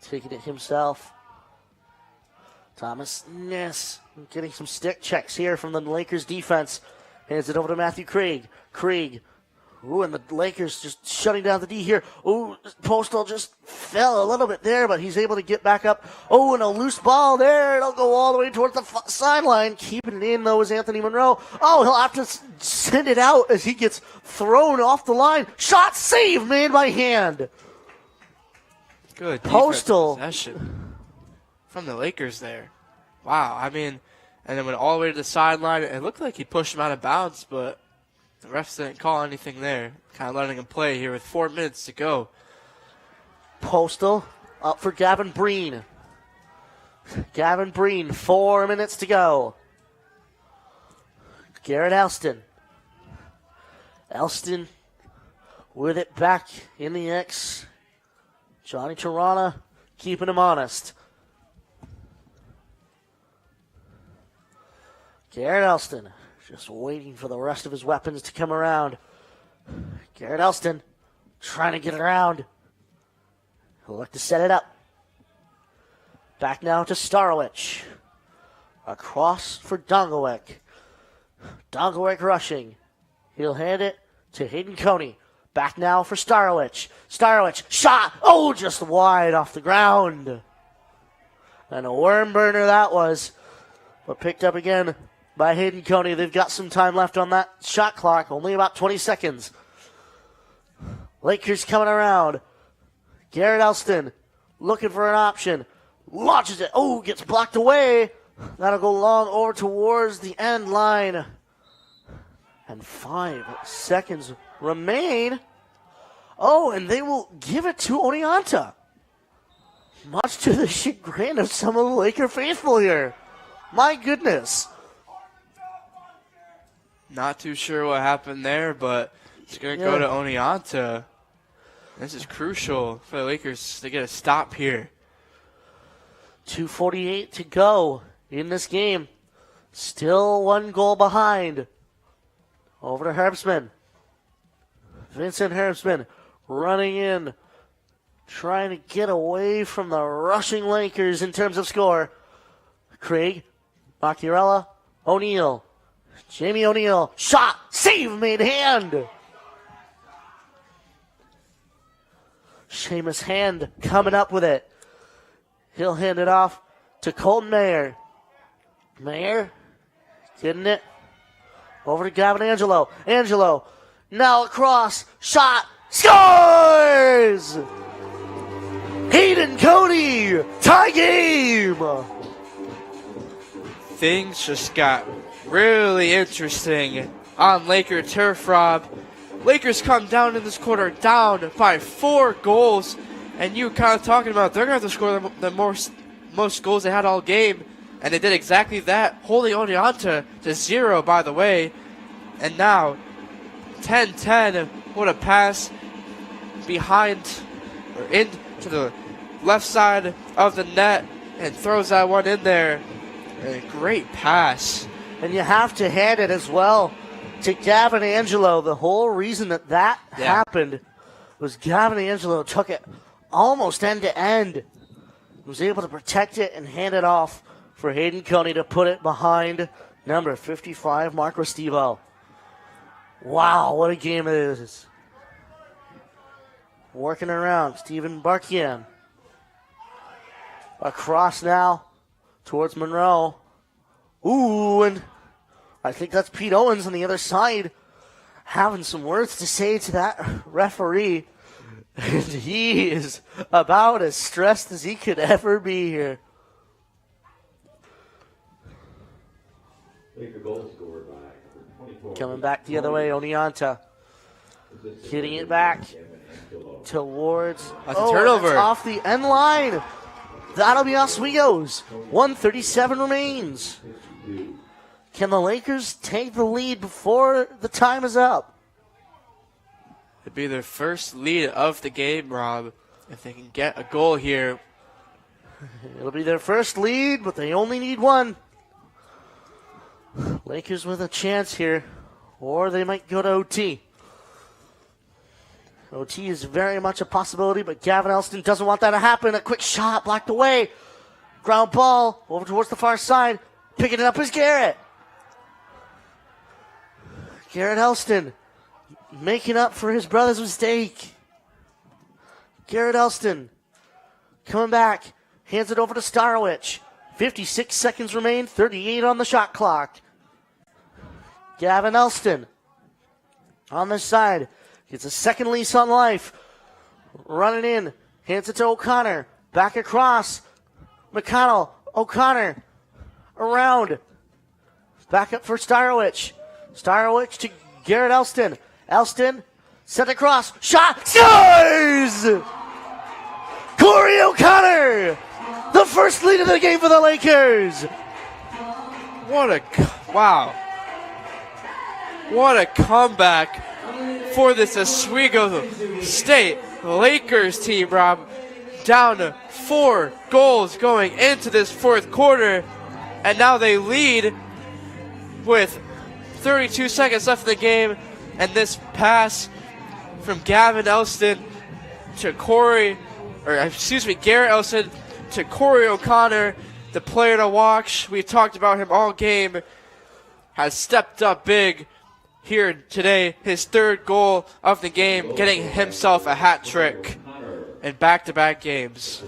Taking it himself. Thomas Niss getting some stick checks here from the Lakers defense. Hands it over to Matthew Krieg. Krieg. Ooh, and the Lakers just shutting down the D here. Ooh, Postal just fell a little bit there, but he's able to get back up. Oh, and a loose ball there. It'll go all the way towards the sideline. Keeping it in, though, is Anthony Monroe. Oh, he'll have to send it out as he gets thrown off the line. Shot save made by hand. Good Postal possession from the Lakers there. Wow, I mean, and then went all the way to the sideline. It looked like he pushed him out of bounds, but the refs didn't call anything there. Kind of letting him play here with 4 minutes to go. Postal up for Gavin Breen. Gavin Breen, 4 minutes to go. Garrett Elston. Elston with it back in the X. Johnny Tirana keeping him honest. Garrett Elston just waiting for the rest of his weapons to come around. Garrett Elston trying to get it around. He'll look to set it up. Back now to Starowich. Across for Dongowick. Dongowick rushing. He'll hand it to Hayden Coney. Back now for Starowich. Starowich, shot! Oh, just wide off the ground. And a worm burner that was. But picked up again by Hayden Coney. They've got some time left on that shot clock. Only about 20 seconds. Lakers coming around. Garrett Elston looking for an option. Launches it. Oh, gets blocked away. That'll go long over towards the end line. And 5 seconds remain. Oh, and they will give it to Oneonta. Much to the chagrin of some of the Laker faithful here. My goodness. Not too sure what happened there, but it's going to go to Oneonta. This is crucial for the Lakers to get a stop here. 2:48 to go in this game. Still 1 goal behind. Over to Herbstman. Vincent Herbstman running in. Trying to get away from the rushing Lakers in terms of score. Craig, Macchiarella, O'Neal. Jamie O'Neal, shot, save made hand. Seamus Hand coming up with it. He'll hand it off to Colton Mayer. Mayer getting it over to Gavin Angelo. Angelo now across, shot, scores! Hayden Cody, tie game! Things just got really interesting on Laker turf, Rob. Lakers come down in this quarter down by 4 goals, and you kind of talking about they're going to have to score the most goals they had all game, and they did exactly that, holding Oneonta to 0, by the way. And now 10-10, what a pass behind or into the left side of the net, and throws that one in there. A great pass. And you have to hand it as well to Gavin Angelo. The whole reason that happened was Gavin Angelo took it almost end to end. was able to protect it and hand it off for Hayden Coney to put it behind number 55, Mark Restivo. Wow, what a game it is. Working around, Steven Barkian. Across now towards Monroe. Ooh, and I think that's Pete Owens on the other side having some words to say to that referee. And he is about as stressed as he could ever be here. Laker goal scored by 24. Coming back the other way, Oneonta. Hitting it back towards... That's a turnover. It's off the end line. That'll be Oswego's. 1:37 remains. Can the Lakers take the lead before the time is up? It'd be their first lead of the game, Rob, if they can get a goal here. It'll be their first lead, but they only need one. Lakers with a chance here, or they might go to OT. OT is very much a possibility, but Gavin Elston doesn't want that to happen. A quick shot blocked away. Ground ball over towards the far side. Picking it up is Garrett. Garrett Elston making up for his brother's mistake. Garrett Elston coming back. Hands it over to Starowich. 56 seconds remain. 38 on the shot clock. Gavin Elston on this side. Gets a second lease on life. Running in. Hands it to O'Connor. Back across. McConnell. O'Connor. Around. Back up for Starowich. Starowich to Garrett Elston. Elston. Sent across. Shot. Scores! Corey O'Connor. The first lead of the game for the Lakers. Wow. What a comeback for this Oswego State Lakers team, Rob. Down 4 goals going into this fourth quarter, and now they lead with 32 seconds left in the game, and this pass from Gavin Elston to Garrett Elston to Corey O'Connor, the player to watch. We've talked about him all game, has stepped up big here today. His third goal of the game, getting himself a hat trick in back-to-back games.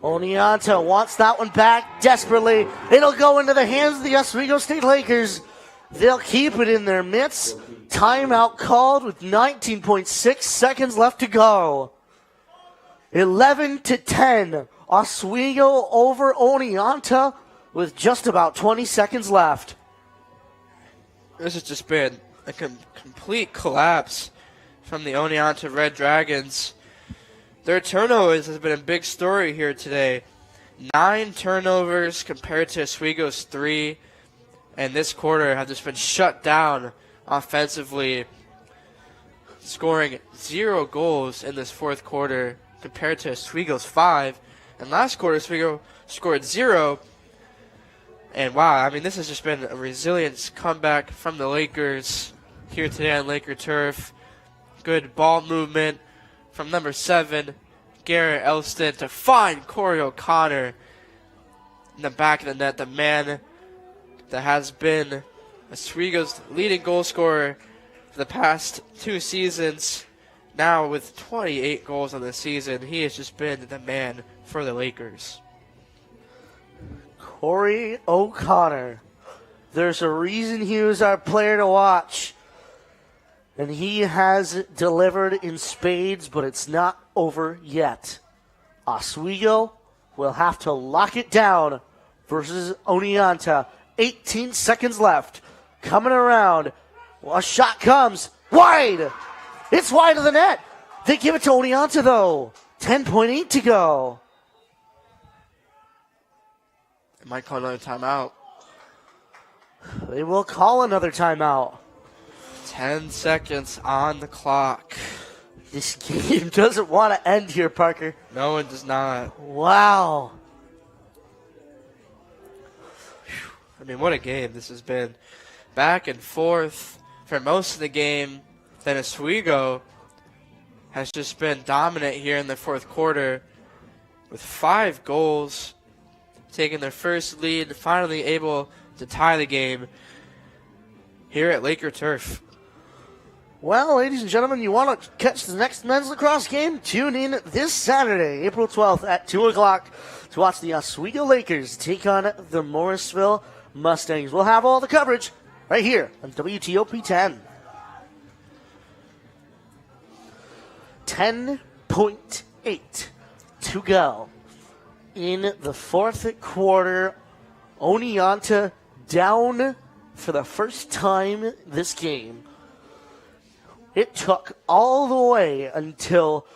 Oneonta wants that one back desperately. It'll go into the hands of the Oswego State Lakers. They'll keep it in their midst. Timeout called with 19.6 seconds left to go. 11-10. Oswego over Oneonta with just about 20 seconds left. This has just been a complete collapse from the Oneonta Red Dragons. Their turnovers has been a big story here today. 9 turnovers compared to Oswego's 3. And this quarter have just been shut down offensively, scoring 0 goals in this fourth quarter compared to Oswego's 5. And last quarter, Oswego scored 0. And wow, I mean, this has just been a resilient comeback from the Lakers here today on Laker turf. Good ball movement from number 7, Garrett Elston, to find Corey O'Connor in the back of the net, the man that has been Oswego's leading goal scorer for the past 2 seasons. Now with 28 goals on the season, he has just been the man for the Lakers. Corey O'Connor. There's a reason he was our player to watch. And he has delivered in spades, but it's not over yet. Oswego will have to lock it down versus Oneonta. 18 seconds left. Coming around. A shot comes. Wide! It's wide of the net. They give it to Oneonta, though. 10.8 to go. They might call another timeout. They will call another timeout. 10 seconds on the clock. This game doesn't want to end here, Parker. No, it does not. Wow. I mean, what a game this has been. Back and forth for most of the game. Then Oswego has just been dominant here in the fourth quarter. with 5 goals, taking their first lead, finally able to tie the game here at Laker Turf. Well, ladies and gentlemen, you want to catch the next men's lacrosse game? Tune in this Saturday, April 12th at 2 o'clock to watch the Oswego Lakers take on the Morrisville Mustangs. We'll have all the coverage right here on WTOP 10. 10.8 to go in the fourth quarter. Oneonta down for the first time this game. It took all the way until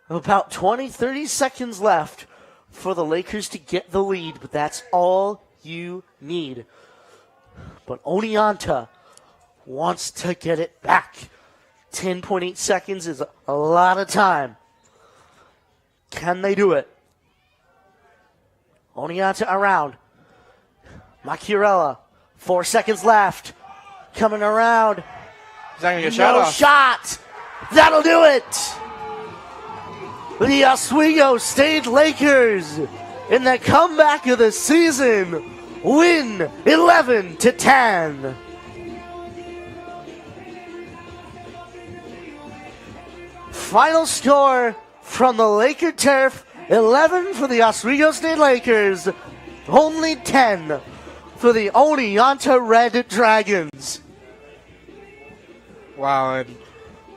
about 20-30 seconds left for the Lakers to get the lead, but that's all you need. But Oneonta wants to get it back. 10.8 seconds is a lot of time. Can they do it? Oneonta around. Macchiarella, 4 seconds left. Coming around. He's not going to get a shot off. Shot! That'll do it! The Oswego State Lakers, in the comeback of the season, win 11-10. Final score from the Laker Turf, 11 for the Oswego State Lakers, only 10 for the Oneonta Red Dragons. Wow, and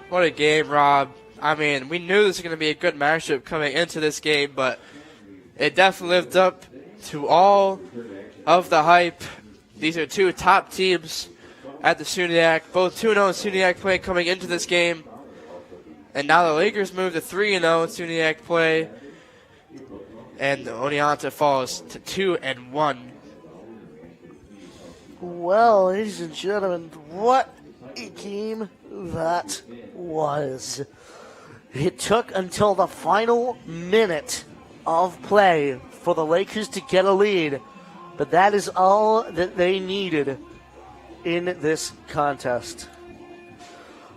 what a game, Rob. I mean, we knew this was going to be a good matchup coming into this game, but it definitely lived up to all of the hype. These are two top teams at the SUNY, both 2-0 SUNY play coming into this game. And now the Lakers move to 3-0 SUNY play, and the Oneonta falls to 2-1. Well, ladies and gentlemen, what a game that was. It took until the final minute of play for the Lakers to get a lead, but that is all that they needed in this contest.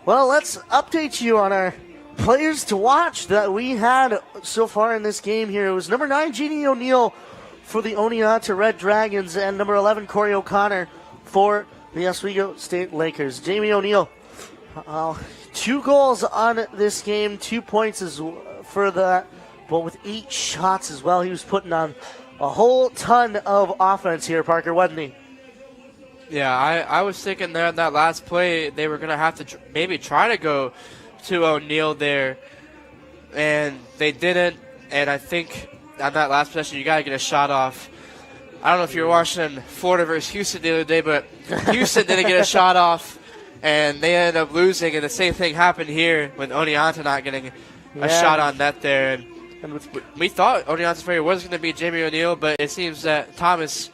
Well, let's update you on our players to watch that we had so far in this game here. It was number 9, Jeannie O'Neill for the Oneonta Red Dragons, and number 11, Corey O'Connor for the Oswego State Lakers. Jamie O'Neill, 2 goals on this game, 2 points for that, but with 8 shots as well. He was putting on a whole ton of offense here, Parker, wasn't he? Yeah, I was thinking there in that last play they were going to have to maybe try to go to O'Neill there, and they didn't. And I think on that last possession you got to get a shot off. I don't know if you were watching Florida versus Houston the other day, but Houston didn't get a shot off, and they ended up losing. And the same thing happened here with Oneonta not getting a shot on net there. And we thought Oneonta's player was going to be Jamie O'Neill, but it seems that Thomas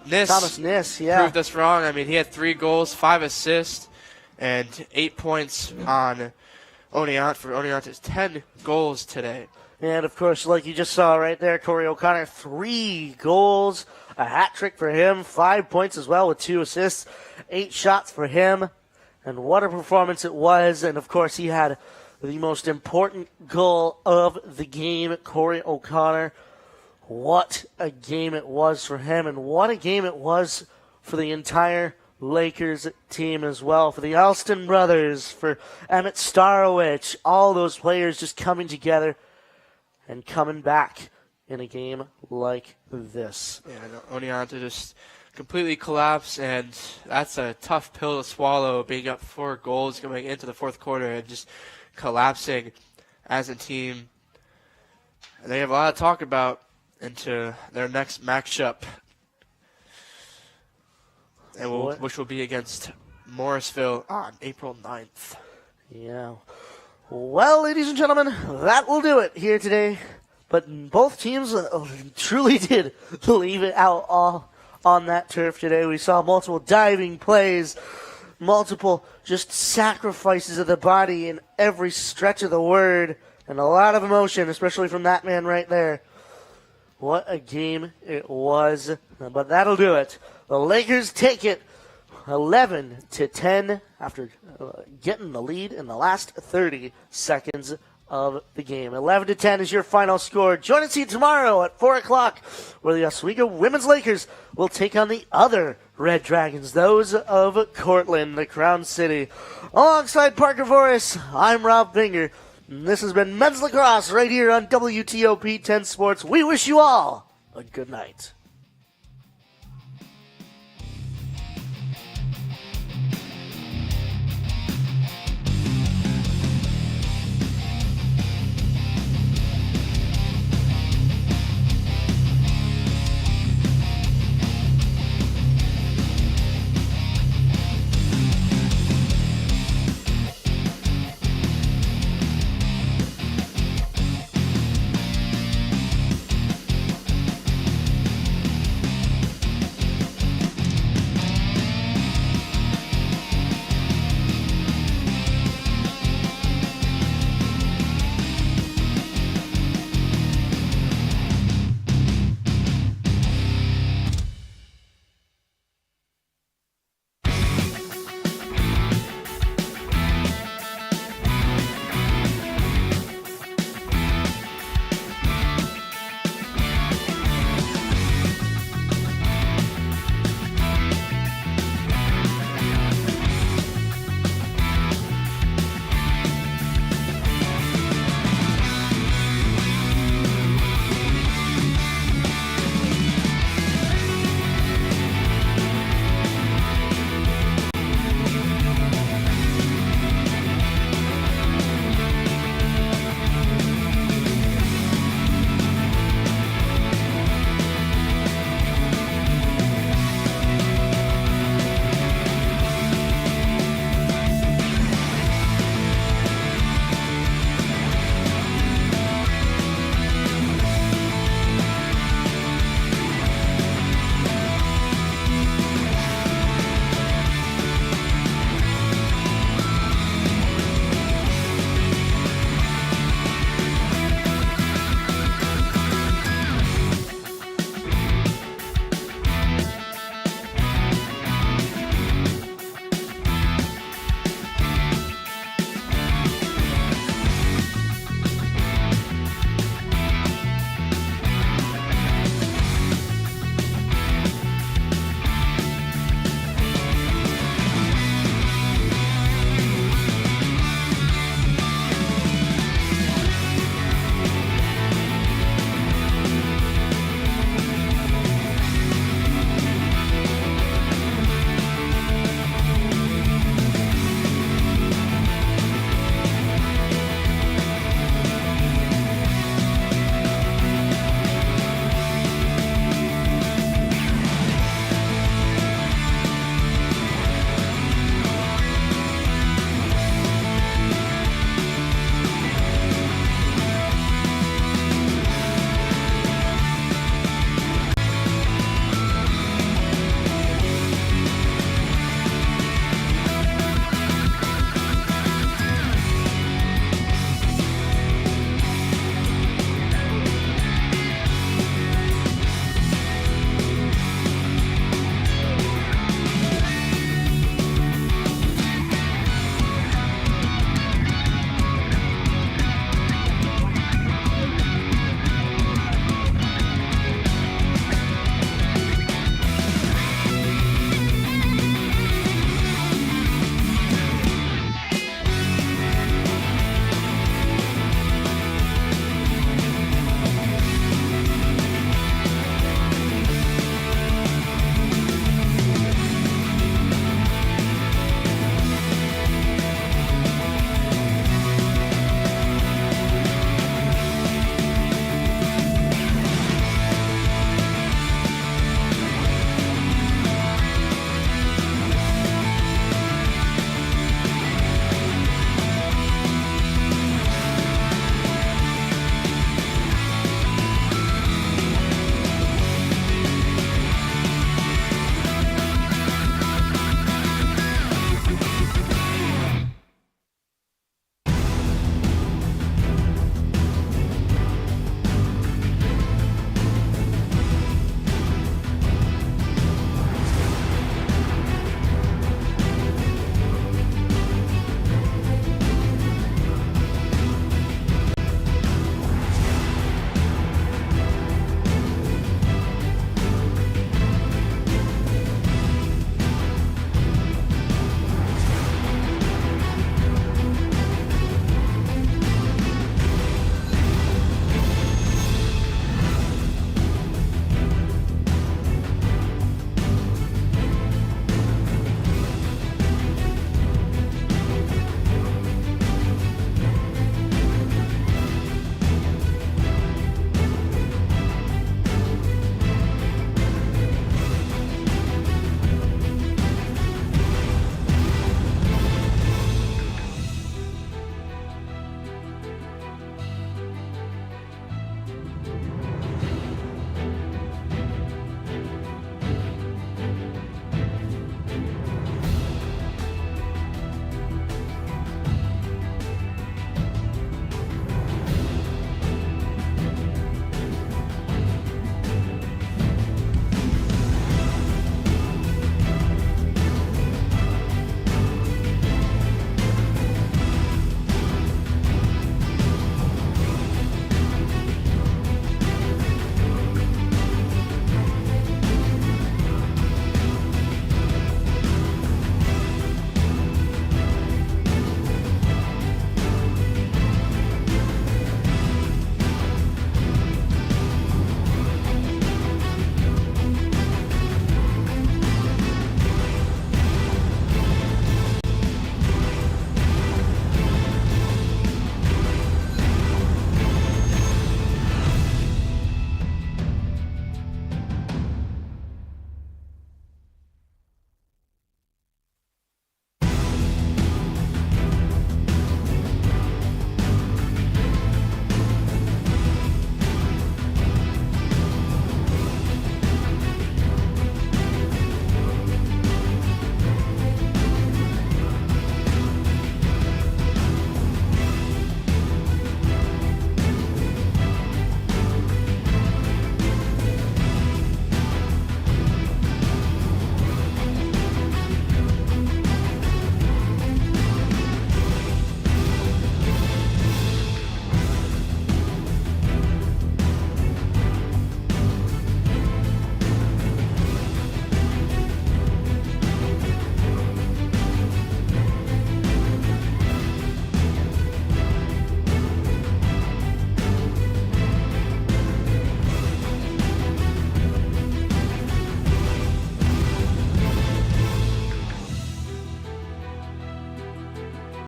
Niss proved us wrong. I mean, he had 3 goals, 5 assists, and 8 points on Oneonta for Oneonta's 10 goals today. And, of course, like you just saw right there, Corey O'Connor, 3 goals, a hat trick for him, 5 points as well with 2 assists, 8 shots for him. And what a performance it was. And, of course, he had the most important goal of the game, Corey O'Connor. What a game it was for him, and what a game it was for the entire Lakers team as well, for the Alston brothers, for Emmett Starowich, all those players just coming together and coming back in a game like this. Yeah, Oneonta just completely collapsed, and that's a tough pill to swallow, being up 4 goals going into the fourth quarter and just collapsing as a team. And they have a lot to talk about into their next matchup, and which will be against Morrisville on April 9th. Yeah. Well, ladies and gentlemen, that will do it here today. But both teams truly did leave it out all on that turf today. We saw multiple diving plays, multiple just sacrifices of the body in every stretch of the word, and a lot of emotion, especially from that man right there. What a game it was. But that'll do it. The Lakers take it 11-10 after getting the lead in the last 30 seconds of the game. 11-10 is your final score. Join us here tomorrow at 4 o'clock, where the Oswego Women's Lakers will take on the other Red Dragons, those of Cortland, the Crown City. Alongside Parker Voris, I'm Rob Finger. This has been Men's Lacrosse right here on WTOP 10 Sports. We wish you all a good night.